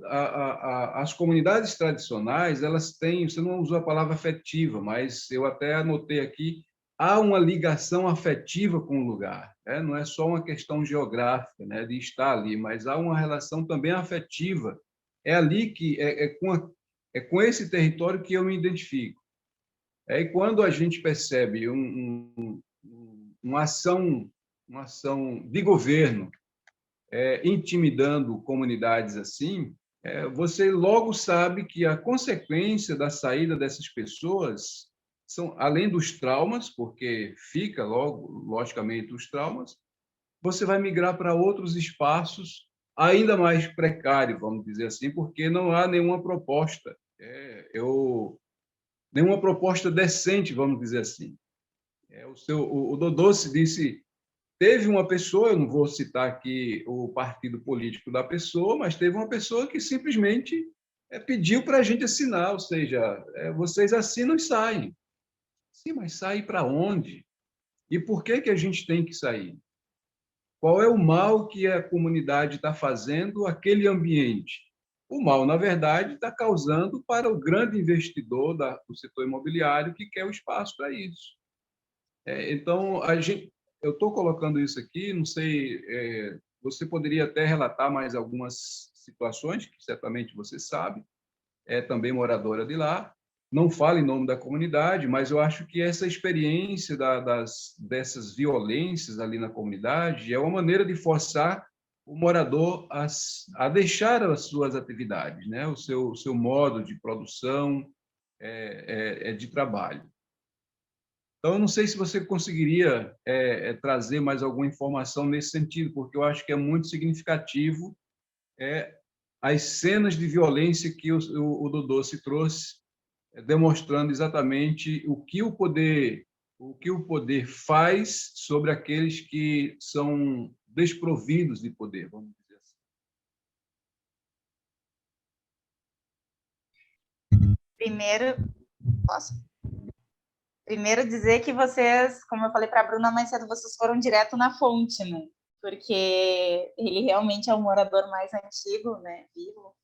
as comunidades tradicionais, elas têm, você não usou a palavra afetiva, mas eu até anotei aqui, há uma ligação afetiva com o lugar, né? Não é só uma questão geográfica, né, de estar ali, mas há uma relação também afetiva. É ali que com esse território que eu me identifico. E quando a gente percebe uma ação de governo intimidando comunidades assim, você logo sabe que a consequência da saída dessas pessoas são, além dos traumas, porque fica logo, logicamente, os traumas, você vai migrar para outros espaços ainda mais precários, vamos dizer assim, porque não há nenhuma proposta, nenhuma proposta decente, vamos dizer assim. O Dodô se disse, teve uma pessoa, eu não vou citar aqui o partido político da pessoa, mas teve uma pessoa que simplesmente pediu para a gente assinar, ou seja, vocês assinam e saem. Sim, mas sair para onde? E por que a gente tem que sair? Qual é o mal que a comunidade está fazendo àquele ambiente? O mal, na verdade, está causando para o grande investidor do setor imobiliário que quer o espaço para isso. Então, eu estou colocando isso aqui, não sei, você poderia até relatar mais algumas situações, que certamente você sabe, é também moradora de lá, não fala em nome da comunidade, mas eu acho que essa experiência dessas violências ali na comunidade é uma maneira de forçar o morador a deixar as suas atividades, né? o seu modo de produção, de trabalho. Então, eu não sei se você conseguiria trazer mais alguma informação nesse sentido, porque eu acho que é muito significativo as cenas de violência que o Dodô se trouxe, demonstrando exatamente o que o poder faz sobre aqueles que são desprovidos de poder, vamos dizer assim. Primeiro dizer que vocês, como eu falei para a Bruna mais cedo, vocês foram direto na fonte, né? Porque ele realmente é o morador mais antigo, né, vivo.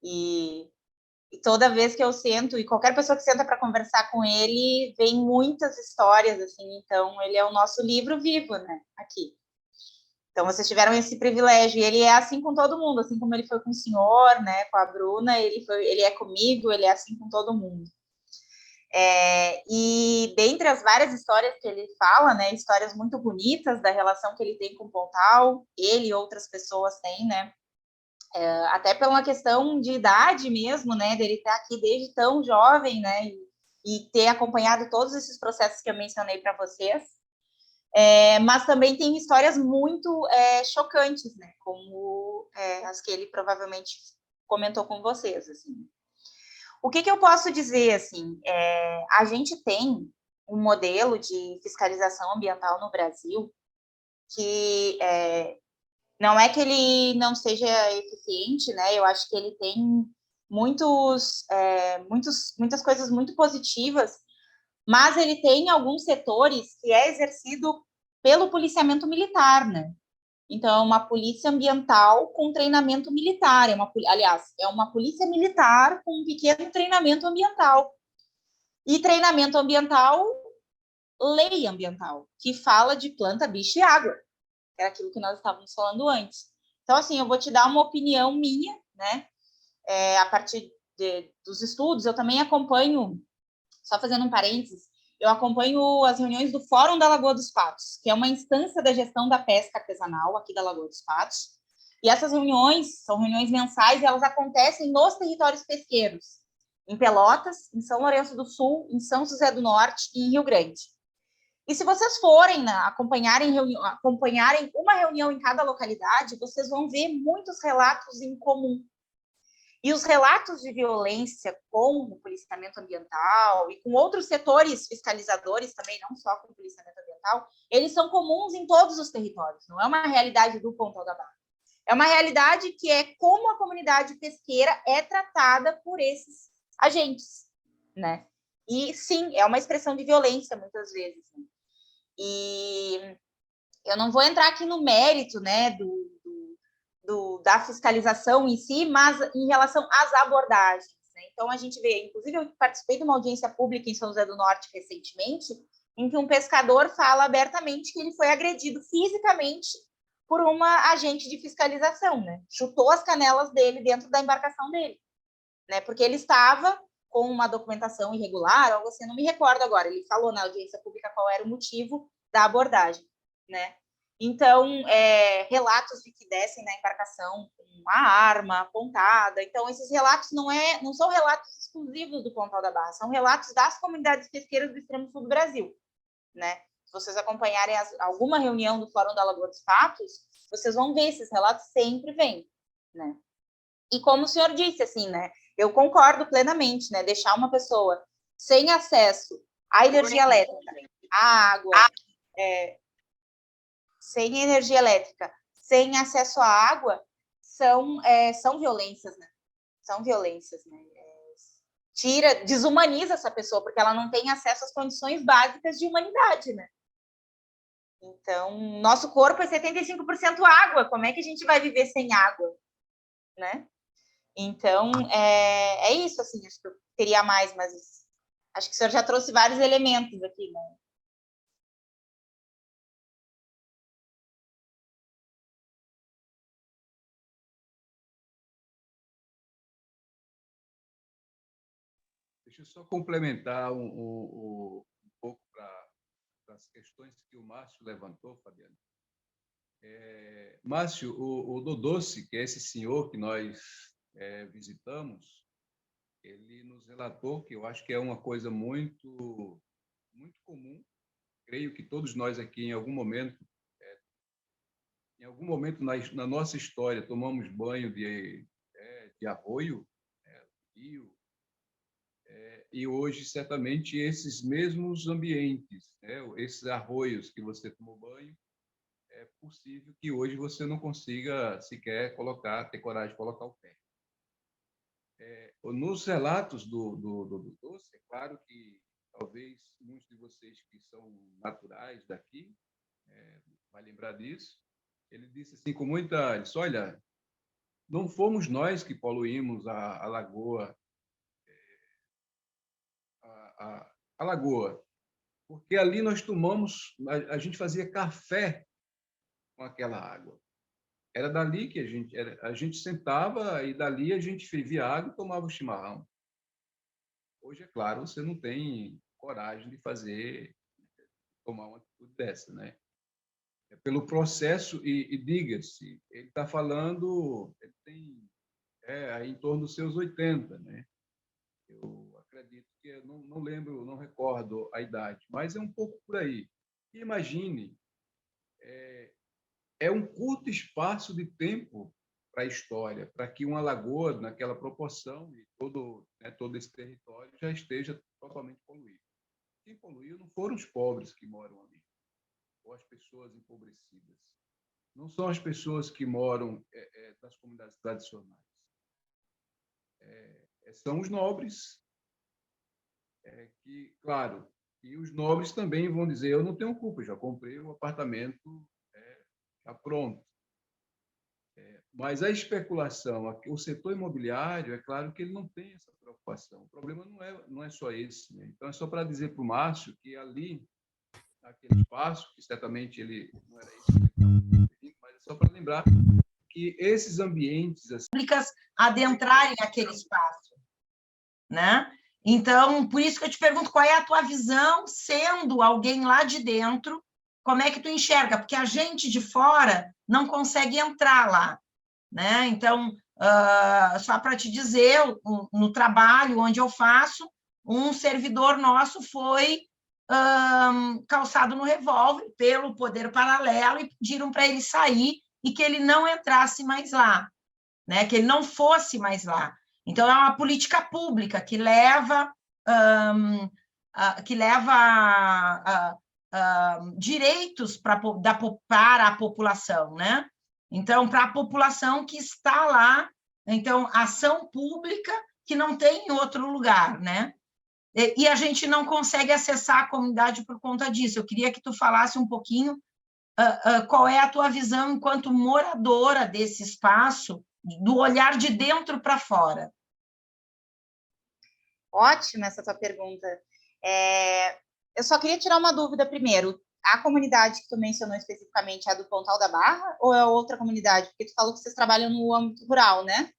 E toda vez que eu sento, e qualquer pessoa que senta para conversar com ele, vem muitas histórias, assim, então ele é o nosso livro vivo, né, aqui. Então vocês tiveram esse privilégio, e ele é assim com todo mundo, assim como ele foi com o senhor, né, com a Bruna, ele é comigo, ele é assim com todo mundo. E dentre as várias histórias que ele fala, né, histórias muito bonitas da relação que ele tem com o Pontal, ele e outras pessoas têm, né, até pela questão de idade mesmo, né, dele estar aqui desde tão jovem, né, e ter acompanhado todos esses processos que eu mencionei para vocês, mas também tem histórias muito chocantes, né, como as que ele provavelmente comentou com vocês, assim. O que eu posso dizer, assim, a gente tem um modelo de fiscalização ambiental no Brasil que não é que ele não seja eficiente, né? Eu acho que ele tem muitas coisas muito positivas, mas ele tem alguns setores que é exercido pelo policiamento militar, né? Então, é uma polícia ambiental com treinamento militar. É uma polícia militar com um pequeno treinamento ambiental. E treinamento ambiental, lei ambiental, que fala de planta, bicho e água. Que era aquilo que nós estávamos falando antes. Então, assim, eu vou te dar uma opinião minha, né? A partir dos estudos, eu também acompanho, só fazendo um parênteses, eu acompanho as reuniões do Fórum da Lagoa dos Patos, que é uma instância da gestão da pesca artesanal aqui da Lagoa dos Patos. E essas reuniões são reuniões mensais e elas acontecem nos territórios pesqueiros, em Pelotas, em São Lourenço do Sul, em São José do Norte e em Rio Grande. E se vocês forem acompanharem uma reunião em cada localidade, vocês vão ver muitos relatos em comum. E os relatos de violência com o policiamento ambiental e com outros setores fiscalizadores também, não só com o policiamento ambiental, eles são comuns em todos os territórios. Não é uma realidade do Pontal da Barra. É uma realidade que é como a comunidade pesqueira é tratada por esses agentes, né? E, sim, é uma expressão de violência, muitas vezes. Né? E eu não vou entrar aqui no mérito, né, da fiscalização em si, mas em relação às abordagens. Né? Então, a gente vê, inclusive, eu participei de uma audiência pública em São José do Norte recentemente, em que um pescador fala abertamente que ele foi agredido fisicamente por uma agente de fiscalização, né? Chutou as canelas dele dentro da embarcação dele, né? Porque ele estava com uma documentação irregular, algo assim, não me recordo agora. Ele falou na audiência pública qual era o motivo da abordagem, né? Então, relatos de que descem na embarcação com a arma apontada. Então, esses relatos não são relatos exclusivos do Pontal da Barra, são relatos das comunidades pesqueiras do extremo sul do Brasil, né? Se vocês acompanharem alguma reunião do Fórum da Lagoa dos Patos, vocês vão ver esses relatos sempre vêm, né? E como o senhor disse, assim, né? Eu concordo plenamente, né? Deixar uma pessoa sem acesso à energia elétrica, à água, sem energia elétrica, sem acesso à água, são violências, né? São violências, né? Desumaniza essa pessoa, porque ela não tem acesso às condições básicas de humanidade, né? Então, nosso corpo é 75% água, como é que a gente vai viver sem água, né? Então, é isso, assim, acho que eu teria mais, mas acho que o senhor já trouxe vários elementos aqui, né? Deixa eu só complementar um pouco para as questões que o Márcio levantou, Fabiano. Márcio, o Dodossi, que é esse senhor que nós visitamos, ele nos relatou, que eu acho que é uma coisa muito, muito comum, creio que todos nós aqui, em algum momento na nossa história, tomamos banho de de arroio, rio, e hoje, certamente, esses mesmos ambientes, esses arroios que você tomou banho, é possível que hoje você não consiga sequer ter coragem de colocar o pé. Nos relatos do Doce, é claro que talvez muitos de vocês que são naturais daqui vai lembrar disso. Ele disse assim com muita... Ele disse, olha, não fomos nós que poluímos a lagoa, a lagoa, porque ali nós tomamos, a gente fazia café com aquela água. Era dali que a gente sentava e dali a gente fervia água e tomava o chimarrão. Hoje, é claro, você não tem coragem de tomar uma atitude dessa, né? É pelo processo, e diga-se, ele está falando, ele tem aí em torno dos seus 80, né? Eu acredito que, eu não lembro, não recordo a idade, mas é um pouco por aí. Imagine, é um curto espaço de tempo para a história, para que uma lagoa, naquela proporção, e todo esse território já esteja totalmente poluído. Quem poluiu não foram os pobres que moram ali, ou as pessoas empobrecidas. Não são as pessoas que moram nas comunidades tradicionais. São os nobres, que, claro, e os nobres também vão dizer, eu não tenho culpa, já comprei um apartamento já pronto. Mas a especulação, o setor imobiliário, é claro que ele não tem essa preocupação. O problema não é só esse, né? Então, é só para dizer para o Márcio que ali, naquele espaço, que certamente ele não era isso que ele estava referindo, mas é só para lembrar que esses ambientes... Assim, públicas adentrarem aquele espaço, né? Então, por isso que eu te pergunto, qual é a tua visão, sendo alguém lá de dentro, como é que tu enxerga? Porque a gente de fora não consegue entrar lá, né? Então, só para te dizer, no trabalho onde eu faço, um servidor nosso foi calçado no revólver pelo poder paralelo e pediram para ele sair e que ele não entrasse mais lá, né? Que ele não fosse mais lá. Então, é uma política pública que leva direitos para a população, né? Então, para a população que está lá, então, ação pública que não tem em outro lugar, né? E a gente não consegue acessar a comunidade por conta disso. Eu queria que tu falasse um pouquinho qual é a tua visão enquanto moradora desse espaço, do olhar de dentro para fora. Ótima essa tua pergunta. Eu só queria tirar uma dúvida primeiro. A comunidade que tu mencionou especificamente é a do Pontal da Barra ou é outra comunidade? Porque tu falou que vocês trabalham no âmbito rural, né?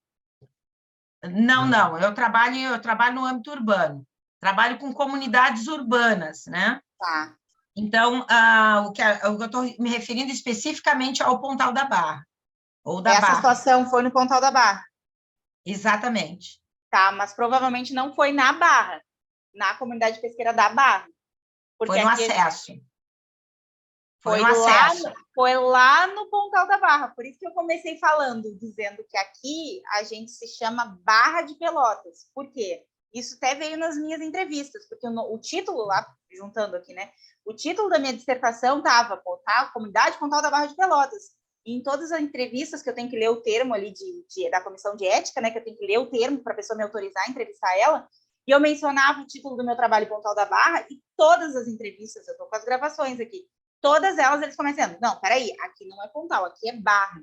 Não. Eu trabalho no âmbito urbano. Trabalho com comunidades urbanas, né? Tá. Então, o que eu estou me referindo especificamente ao Pontal da Barra. Ou da Essa Barra. situação foi no Pontal da Barra? Exatamente. Tá, mas provavelmente não foi na Barra, na comunidade pesqueira da Barra. Foi no acesso. Foi lá no Pontal da Barra, por isso que eu comecei falando, dizendo que aqui a gente se chama Barra de Pelotas. Por quê? Isso até veio nas minhas entrevistas, porque o título lá, juntando aqui, né? O título da minha dissertação estava Comunidade Pontal da Barra de Pelotas. E em todas as entrevistas que eu tenho que ler o termo ali da comissão de ética, né? Que eu tenho que ler o termo para a pessoa me autorizar a entrevistar ela. E eu mencionava o título do meu trabalho Pontal da Barra e todas as entrevistas, eu estou com as gravações aqui, todas elas eles começam, não, peraí, aqui não é Pontal, aqui é Barra.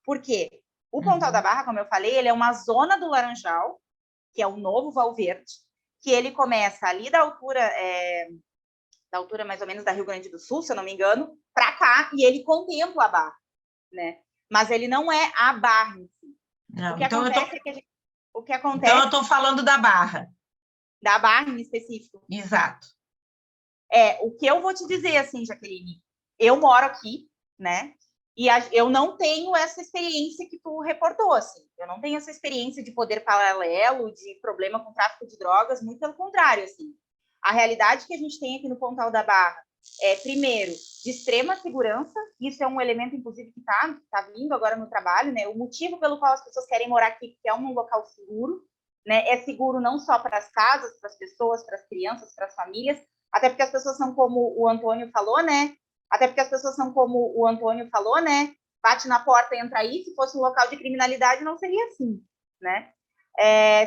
Por quê? O Pontal da Barra, como eu falei, ele é uma zona do Laranjal, que é o novo Valverde, que ele começa ali da altura mais ou menos da Rio Grande do Sul, se eu não me engano, para cá, e ele contempla a Barra, né? Mas ele não é a Barra em si. Não, o que acontece Então, eu estou falando da Barra. Da Barra em específico. Exato. O que eu vou te dizer, assim, Jaqueline, eu moro aqui, né? E eu não tenho essa experiência que tu reportou, assim. Eu não tenho essa experiência de poder paralelo, de problema com tráfico de drogas, muito pelo contrário, assim. A realidade que a gente tem aqui no Pontal da Barra primeiro, de extrema segurança, isso é um elemento, inclusive, que tá vindo agora no trabalho, né? O motivo pelo qual as pessoas querem morar aqui, porque é um local seguro, né? É seguro não só para as casas, para as pessoas, para as crianças, para as famílias, até porque as pessoas são como o Antônio falou, né? Bate na porta e entra aí. Se fosse um local de criminalidade, não seria assim, né?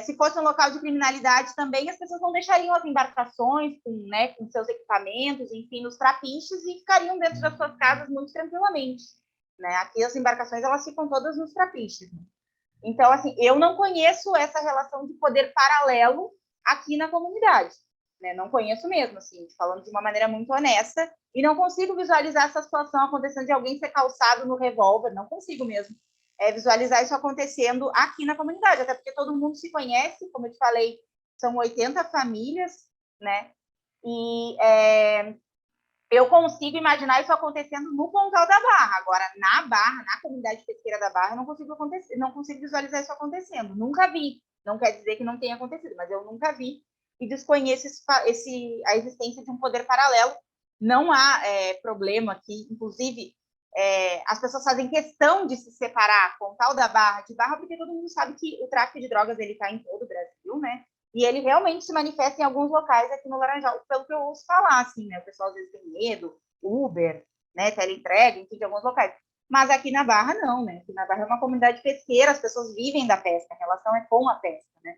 Se fosse um local de criminalidade também, as pessoas não deixariam as embarcações com seus equipamentos, enfim, nos trapiches e ficariam dentro das suas casas muito tranquilamente, né? Aqui as embarcações, elas ficam todas nos trapiches, né? Então, assim, eu não conheço essa relação de poder paralelo aqui na comunidade, né? Não conheço mesmo, assim, falando de uma maneira muito honesta, e não consigo visualizar essa situação acontecendo de alguém ser calçado no revólver, não consigo mesmo visualizar isso acontecendo aqui na comunidade, até porque todo mundo se conhece, como eu te falei, são 80 famílias, né? E eu consigo imaginar isso acontecendo no Pontal da Barra. Agora, na Barra, na comunidade pesqueira da Barra, não consigo visualizar isso acontecendo. Nunca vi. Não quer dizer que não tenha acontecido, mas eu nunca vi e desconheço a existência de um poder paralelo. Não há problema aqui, inclusive, as pessoas fazem questão de se separar Pontal da Barra de Barra, porque todo mundo sabe que o tráfico de drogas ele está em todo o Brasil, né? E ele realmente se manifesta em alguns locais aqui no Laranjal, pelo que eu ouço falar, assim, né? O pessoal às vezes tem medo, Uber, né? Teleentrega, enfim, de alguns locais. Mas aqui na Barra não, né? Aqui na Barra é uma comunidade pesqueira, as pessoas vivem da pesca, a relação é com a pesca, né?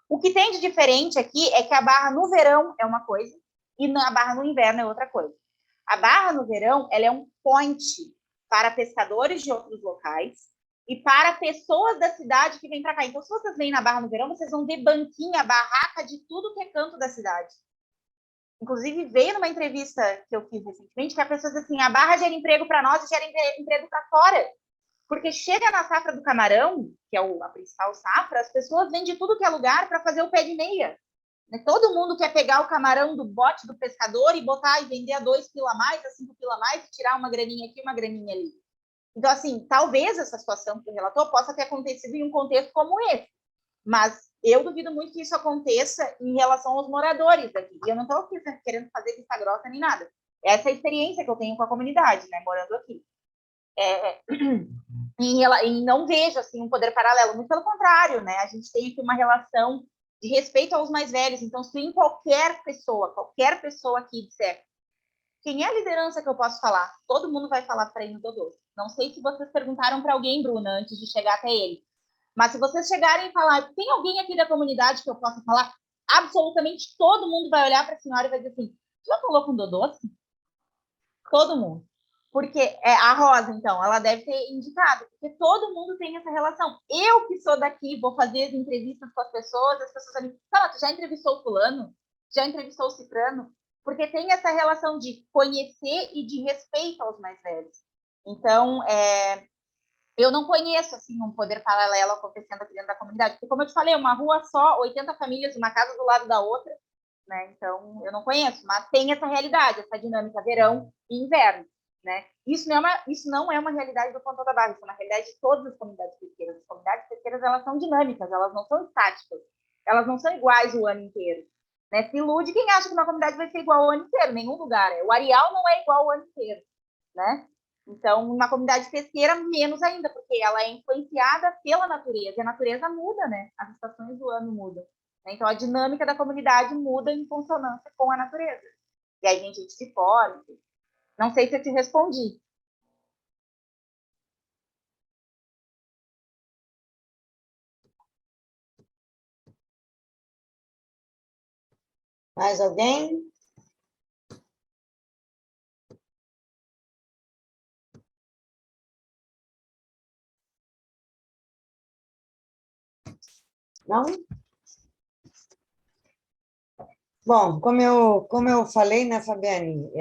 O que tem de diferente aqui é que a Barra no verão é uma coisa e a Barra no inverno é outra coisa. A Barra no verão, ela é um point para pescadores de outros locais e para pessoas da cidade que vêm para cá. Então, se vocês vêm na Barra no verão, vocês vão ver banquinha, barraca de tudo que é canto da cidade. Inclusive, veio numa entrevista que eu fiz recentemente que a pessoa diz assim, a Barra gera emprego para nós e gera emprego para fora. Porque chega na safra do camarão, que é a principal safra, as pessoas vêm de tudo que é lugar para fazer o pé de meia. Todo mundo quer pegar o camarão do bote do pescador e botar e vender a 2 quilos a mais, a 5 quilos a mais, e tirar uma graninha aqui, uma graninha ali. Então, assim, talvez essa situação que o relator possa ter acontecido em um contexto como esse, mas eu duvido muito que isso aconteça em relação aos moradores daqui. E eu não estou aqui querendo fazer vista grossa nem nada. Essa é a experiência que eu tenho com a comunidade, né, morando aqui. E não vejo, assim, um poder paralelo. Muito pelo contrário, né? A gente tem aqui uma relação de respeito aos mais velhos. Então, se em qualquer pessoa aqui disser quem é a liderança que eu posso falar, todo mundo vai falar Frei Dodô. Não sei se vocês perguntaram para alguém, Bruna, antes de chegar até ele. Mas se vocês chegarem e falar, tem alguém aqui da comunidade que eu possa falar, absolutamente todo mundo vai olhar para a senhora e vai dizer assim, já falou com o Dodô? Todo mundo. Porque a Rosa, então, ela deve ter indicado, porque todo mundo tem essa relação. Eu que sou daqui, vou fazer as entrevistas com as pessoas dizem, fala, tu já entrevistou o fulano? Já entrevistou o cicrano? Porque tem essa relação de conhecer e de respeito aos mais velhos. Então, eu não conheço, assim, um poder paralelo acontecendo aqui dentro da comunidade. Porque, como eu te falei, uma rua só, 80 famílias, uma casa do lado da outra, né? Então, eu não conheço, mas tem essa realidade, essa dinâmica verão e inverno. Né? Isso não é uma realidade do Pontal da Barra, isso é uma realidade de todas as comunidades pesqueiras. As comunidades pesqueiras, elas são dinâmicas, elas não são estáticas, elas não são iguais o ano inteiro. Né? Se ilude quem acha que uma comunidade vai ser igual o ano inteiro, nenhum lugar. O areal não é igual o ano inteiro. Né? Então, uma comunidade pesqueira, menos ainda, porque ela é influenciada pela natureza, e a natureza muda, né? As estações do ano mudam. Né? Então, a dinâmica da comunidade muda em consonância com a natureza. E aí vem gente de fora, enfim. Não sei se eu te respondi. Mais alguém? Não? Bom, como eu falei, né, Fabiane,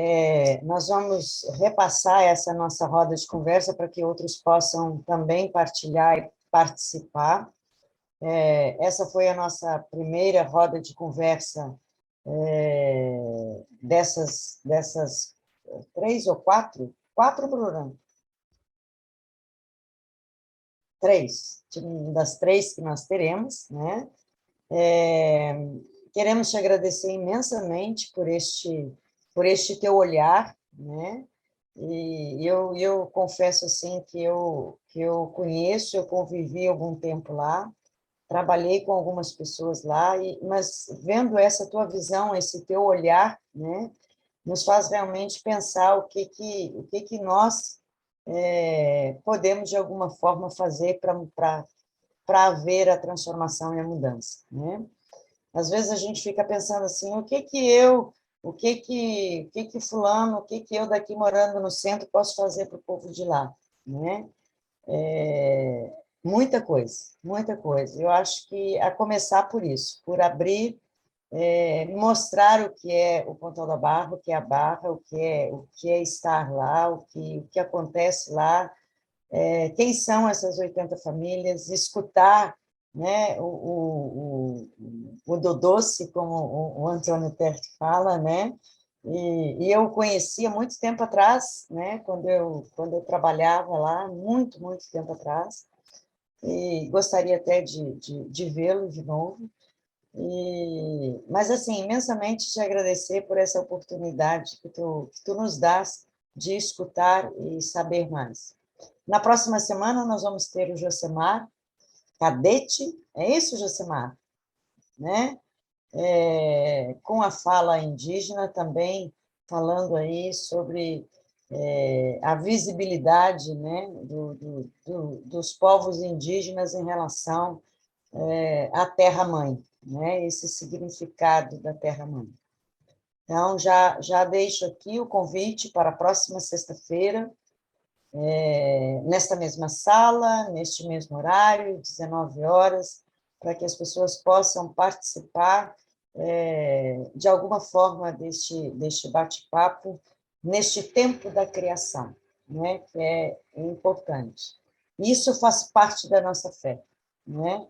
nós vamos repassar essa nossa roda de conversa para que outros possam também partilhar e participar. Essa foi a nossa primeira roda de conversa dessas 3 ou 4 programas. 3, das 3 que nós teremos, né? Queremos te agradecer imensamente por este por este teu olhar, né? E eu confesso assim que eu conheço, eu convivi algum tempo lá, trabalhei com algumas pessoas lá, mas vendo essa tua visão, esse teu olhar, né, nos faz realmente pensar o que nós podemos, de alguma forma, fazer para haver a transformação e a mudança, né? Às vezes a gente fica pensando assim, o que fulano, o que eu daqui morando no centro posso fazer para o povo de lá, né? Muita coisa, muita coisa. Eu acho que a começar por isso, por abrir, mostrar o que é o Pontal da Barra, o que é a Barra, o que é estar lá, o que acontece lá, quem são essas 80 famílias, escutar, né, o do doce, como o Antônio Terti fala, né? E eu conhecia muito tempo atrás, né, quando eu trabalhava lá, muito tempo atrás, e gostaria até de vê-lo de novo. Mas, assim, imensamente te agradecer por essa oportunidade que tu nos dás de escutar e saber mais. Na próxima semana, nós vamos ter o Josemar Cadete, é isso, Josemar? Né? Com a fala indígena também, falando aí sobre a visibilidade, né, dos povos indígenas em relação à terra-mãe, né, esse significado da terra-mãe. Então, já deixo aqui o convite para a próxima sexta-feira, nesta mesma sala, neste mesmo horário, 19 horas, para que as pessoas possam participar de alguma forma deste bate-papo, neste tempo da criação, né, que é importante. Isso faz parte da nossa fé, né?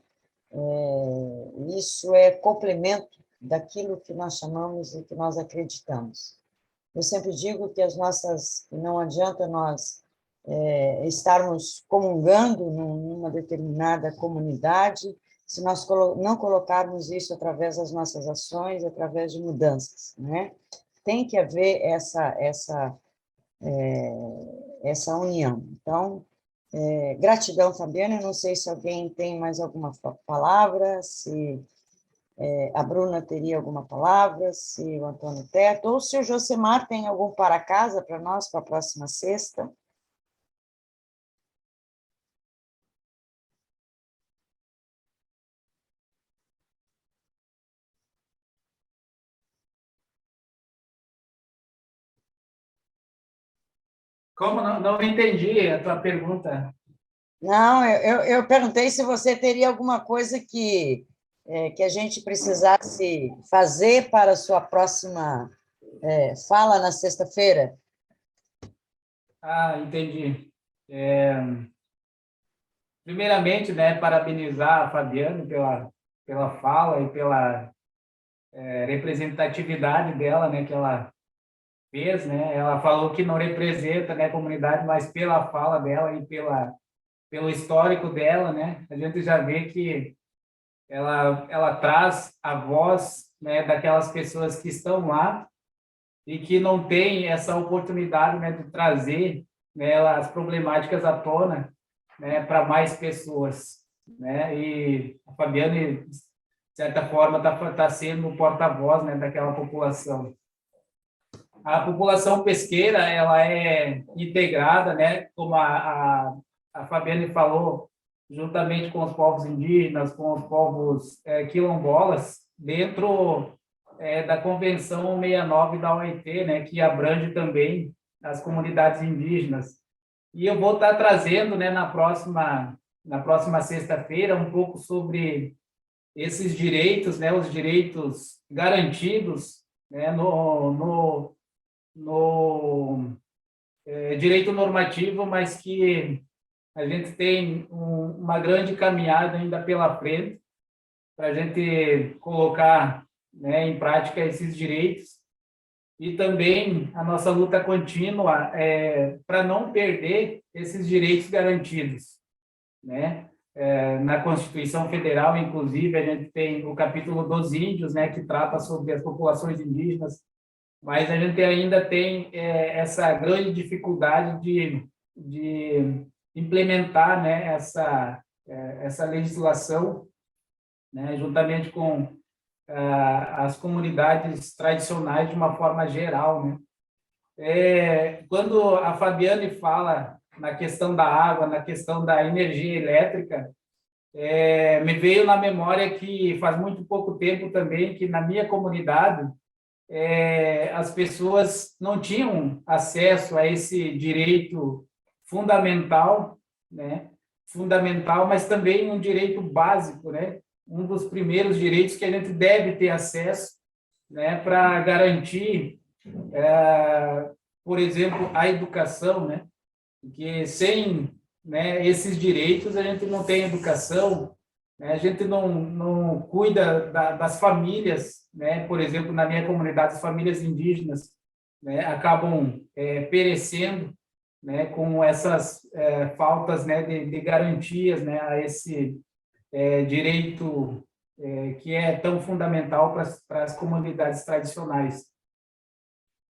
Isso é complemento daquilo que nós chamamos e que nós acreditamos. Eu sempre digo que não adianta nós estarmos comungando numa determinada comunidade se nós não colocarmos isso através das nossas ações, através de mudanças, né? Tem que haver essa união. Então, gratidão, Fabiana. Eu não sei se alguém tem mais alguma palavra, se a Bruna teria alguma palavra, se o Antônio Teto, ou se o Josemar tem algum para casa para nós, para a próxima sexta. Como não entendi a tua pergunta? Não, eu perguntei se você teria alguma coisa que a gente precisasse fazer para a sua próxima fala na sexta-feira. Ah, entendi. Primeiramente, né, parabenizar a Fabiana pela fala e pela representatividade dela, né, que ela fez, né? Ela falou que não representa, né, a comunidade, mas pela fala dela e pelo histórico dela, né, a gente já vê que ela traz a voz, né, daquelas pessoas que estão lá e que não têm essa oportunidade, né, de trazer, né, as problemáticas à tona, né, para mais pessoas, né? E a Fabiane, de certa forma, tá sendo o porta-voz, né, daquela população. A população pesqueira, ela é integrada, né, como a Fabiane falou, juntamente com os povos indígenas, com os povos quilombolas, dentro da Convenção 69 da OIT, né, que abrange também as comunidades indígenas. E eu vou estar trazendo, né, na próxima sexta-feira um pouco sobre esses direitos, né, os direitos garantidos, né, no direito normativo, mas que a gente tem uma grande caminhada ainda pela frente para a gente colocar, né, em prática esses direitos e também a nossa luta contínua para não perder esses direitos garantidos, né? Na Constituição Federal, inclusive, a gente tem o capítulo dos índios, né, que trata sobre as populações indígenas, mas a gente ainda tem essa grande dificuldade de implementar, né, essa legislação, né, juntamente com as comunidades tradicionais de uma forma geral, né? Quando a Fabiane fala na questão da água, na questão da energia elétrica, me veio na memória que faz muito pouco tempo também que na minha comunidade as pessoas não tinham acesso a esse direito fundamental, né? Fundamental, mas também um direito básico, né? Um dos primeiros direitos que a gente deve ter acesso, né? Para garantir, por exemplo, a educação, né? Porque sem, né, esses direitos a gente não tem educação, né? A gente não cuida das famílias, né? Por exemplo, na minha comunidade, as famílias indígenas, né, acabam perecendo, né, com essas faltas, né, de garantias, né, a esse direito que é tão fundamental para as comunidades tradicionais.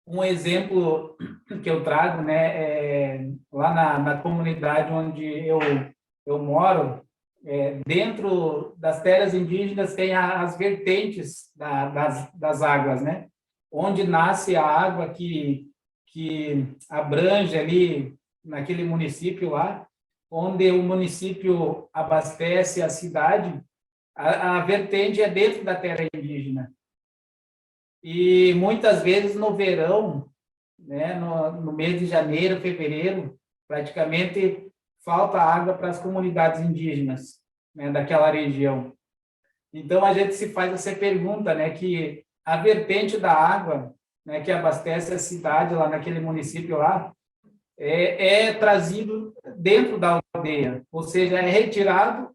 Um exemplo que eu trago, né, lá na comunidade onde eu moro, dentro das terras indígenas tem as vertentes das águas, né? Onde nasce a água que abrange ali naquele município lá, onde o município abastece a cidade, a vertente é dentro da terra indígena. E muitas vezes no verão, né, no mês de janeiro, fevereiro, praticamente falta água para as comunidades indígenas, né, daquela região. Então a gente se faz essa pergunta, né, que a vertente da água, né, que abastece a cidade lá naquele município lá, é trazido dentro da aldeia, ou seja, é retirado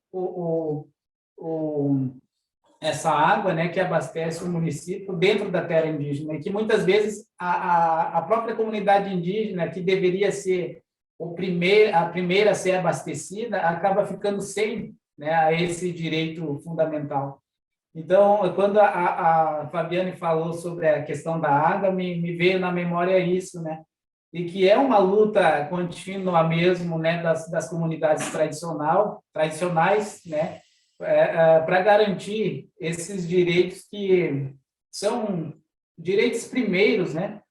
essa água, né, que abastece o município dentro da terra indígena, e que muitas vezes a própria comunidade indígena, que deveria ser a primeira a ser abastecida, acaba ficando sem, né, a esse direito fundamental. Então, quando a Fabiane falou sobre a questão da água, me veio na memória isso, né, e que é uma luta contínua mesmo, né, das comunidades tradicionais, né, para garantir esses direitos que são direitos primeiros, né,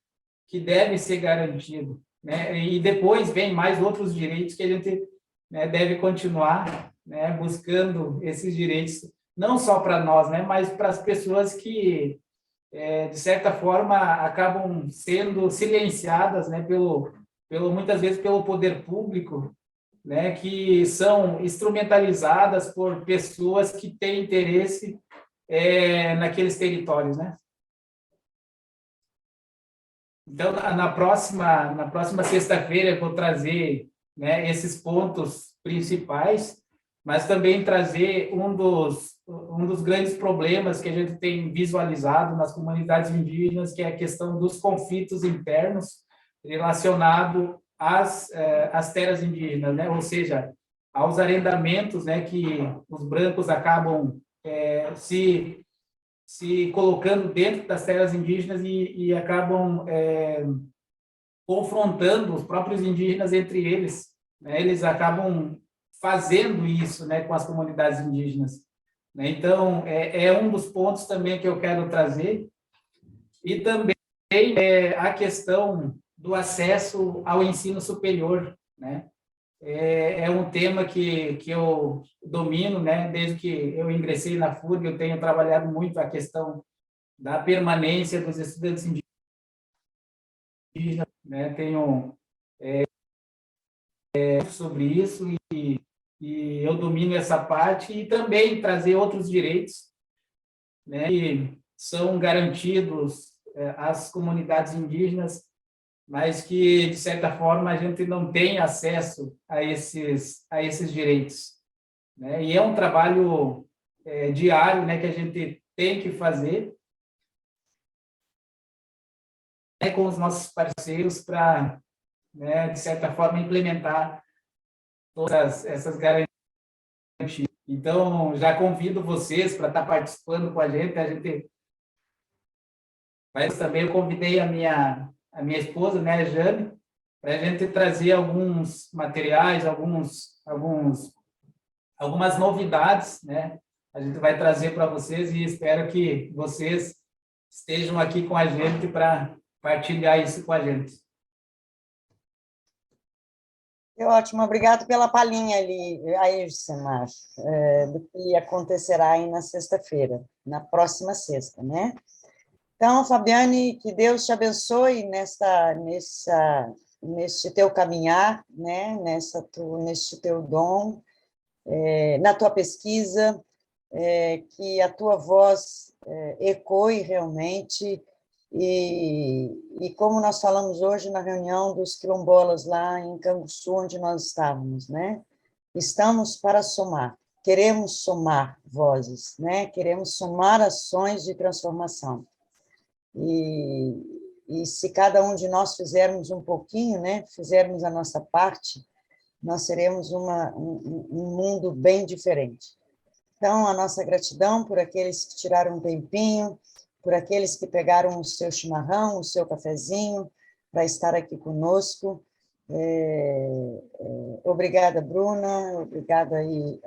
que devem ser garantidos, né, e depois vem mais outros direitos que a gente, né, deve continuar, né, buscando esses direitos, não só para nós, né, mas para as pessoas que, de certa forma, acabam sendo silenciadas, né, muitas vezes pelo poder público, né, que são instrumentalizadas por pessoas que têm interesse naqueles territórios, né? Então, na próxima sexta-feira eu vou trazer, né, esses pontos principais, mas também trazer um dos grandes problemas que a gente tem visualizado nas comunidades indígenas, que é a questão dos conflitos internos relacionado às terras indígenas, né? Ou seja, aos arrendamentos, né, que os brancos acabam se colocando dentro das terras indígenas e acabam confrontando os próprios indígenas entre eles, né? Eles acabam fazendo isso, né, com as comunidades indígenas, né? Então, é um dos pontos também que eu quero trazer, e também a questão do acesso ao ensino superior, né? É um tema que eu domino, né? Desde que eu ingressei na FURG, eu tenho trabalhado muito a questão da permanência dos estudantes indígenas, né? Tenho sobre isso e eu domino essa parte, e também trazer outros direitos, né, que são garantidos às comunidades indígenas, mas que, de certa forma, a gente não tem acesso a esses direitos, né? E é um trabalho diário, né, que a gente tem que fazer, né, com os nossos parceiros para, né, de certa forma, implementar todas essas garantias. Então, já convido vocês para estar participando com a gente Mas também eu convidei a minha esposa, né, a Jane, para a gente trazer alguns materiais, algumas novidades, né? A gente vai trazer para vocês e espero que vocês estejam aqui com a gente para partilhar isso com a gente. Ótimo, obrigado pela palhinha ali, aí, Josemar, do que acontecerá aí na sexta-feira, na próxima sexta, né? Então, Fabiane, que Deus te abençoe neste teu caminhar, né? Neste teu dom, na tua pesquisa, que a tua voz ecoe realmente, e como nós falamos hoje na reunião dos quilombolas lá em Canguçu, onde nós estávamos, né? Estamos para somar, queremos somar vozes, né? Queremos somar ações de transformação. E se cada um de nós fizermos um pouquinho, né? Fizermos a nossa parte, nós seremos um mundo bem diferente. Então, a nossa gratidão por aqueles que tiraram um tempinho, por aqueles que pegaram o seu chimarrão, o seu cafezinho, para estar aqui conosco. Obrigada, Bruna, obrigada aí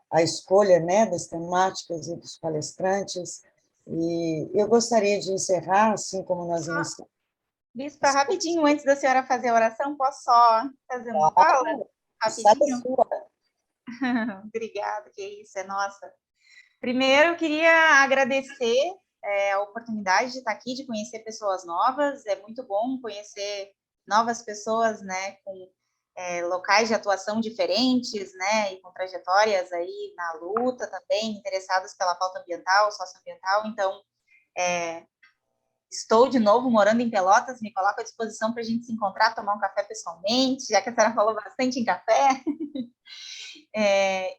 à escolha, né, das temáticas e dos palestrantes. E eu gostaria de encerrar, assim como nós iniciamos. Bispa, rapidinho, antes da senhora fazer a oração, posso só fazer uma fala? Rapidinho? Obrigada, que isso, é nossa. Primeiro, eu queria agradecer a oportunidade de estar aqui, de conhecer pessoas novas. É muito bom conhecer novas pessoas, né, com locais de atuação diferentes, né, e com trajetórias aí na luta também, interessados pela pauta ambiental, socioambiental. Então, estou de novo morando em Pelotas, me coloco à disposição para a gente se encontrar, tomar um café pessoalmente, já que a senhora falou bastante em café.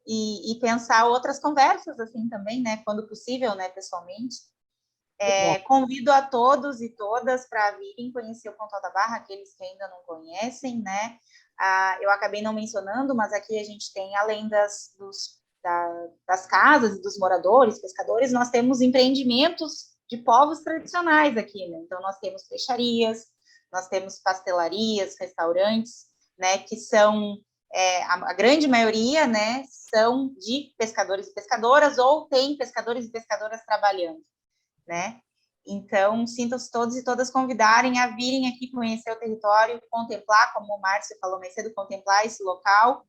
E pensar outras conversas, assim, também, né, quando possível, né, pessoalmente. Convido a todos e todas para virem conhecer o Pontal da Barra, aqueles que ainda não conhecem, né. Eu acabei não mencionando, mas aqui a gente tem, além das casas e dos moradores, pescadores, nós temos empreendimentos de povos tradicionais aqui, né. Então, nós temos peixarias, nós temos pastelarias, restaurantes, né, que são... a grande maioria, né, são de pescadores e pescadoras, ou tem pescadores e pescadoras trabalhando, né? Então, sintam-se todos e todas convidarem a virem aqui conhecer o território, contemplar, como o Márcio falou mais cedo, contemplar esse local,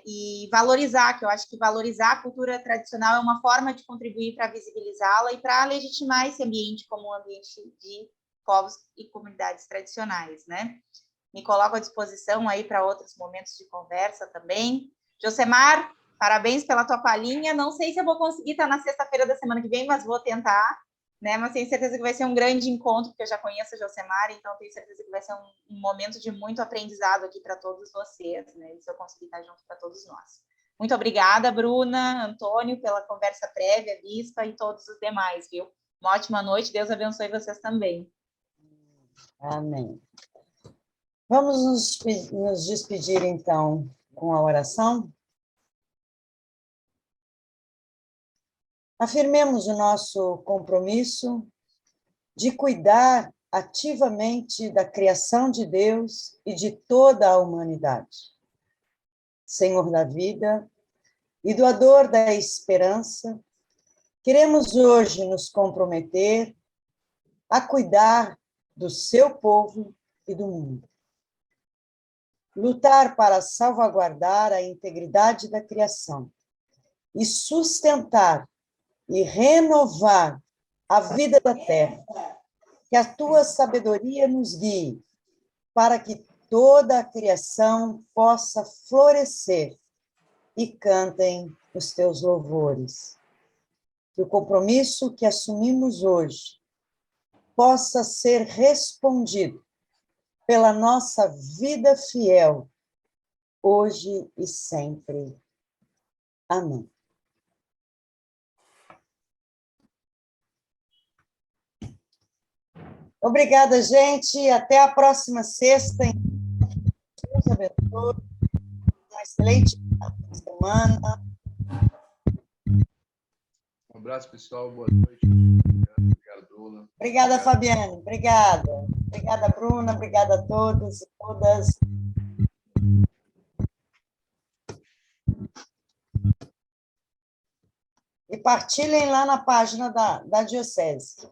e valorizar, que eu acho que valorizar a cultura tradicional é uma forma de contribuir para visibilizá-la e para legitimar esse ambiente como um ambiente de povos e comunidades tradicionais, né? Me coloco à disposição aí para outros momentos de conversa também. Josemar, parabéns pela tua palhinha. Não sei se eu vou conseguir estar na sexta-feira da semana que vem, mas vou tentar, né? Mas tenho certeza que vai ser um grande encontro, porque eu já conheço a Josemar, então tenho certeza que vai ser um momento de muito aprendizado aqui para todos vocês, né? E se eu conseguir estar junto para todos nós. Muito obrigada, Bruna, Antônio, pela conversa prévia, Bispa e todos os demais, viu? Uma ótima noite, Deus abençoe vocês também. Amém. Vamos nos despedir, então, com a oração? Afirmemos o nosso compromisso de cuidar ativamente da criação de Deus e de toda a humanidade. Senhor da vida e doador da esperança, queremos hoje nos comprometer a cuidar do seu povo e do mundo. Lutar para salvaguardar a integridade da criação e sustentar e renovar a vida da terra. Que a tua sabedoria nos guie para que toda a criação possa florescer e cantem os teus louvores. Que o compromisso que assumimos hoje possa ser respondido pela nossa vida fiel, hoje e sempre. Amém. Obrigada, gente. Até a próxima sexta. Deus abençoe. Uma excelente semana. Um abraço, pessoal. Boa noite. Paola. Obrigada, Fabiane. Obrigada. Obrigada, Bruna. Obrigada a todos e todas. E partilhem lá na página da Diocese.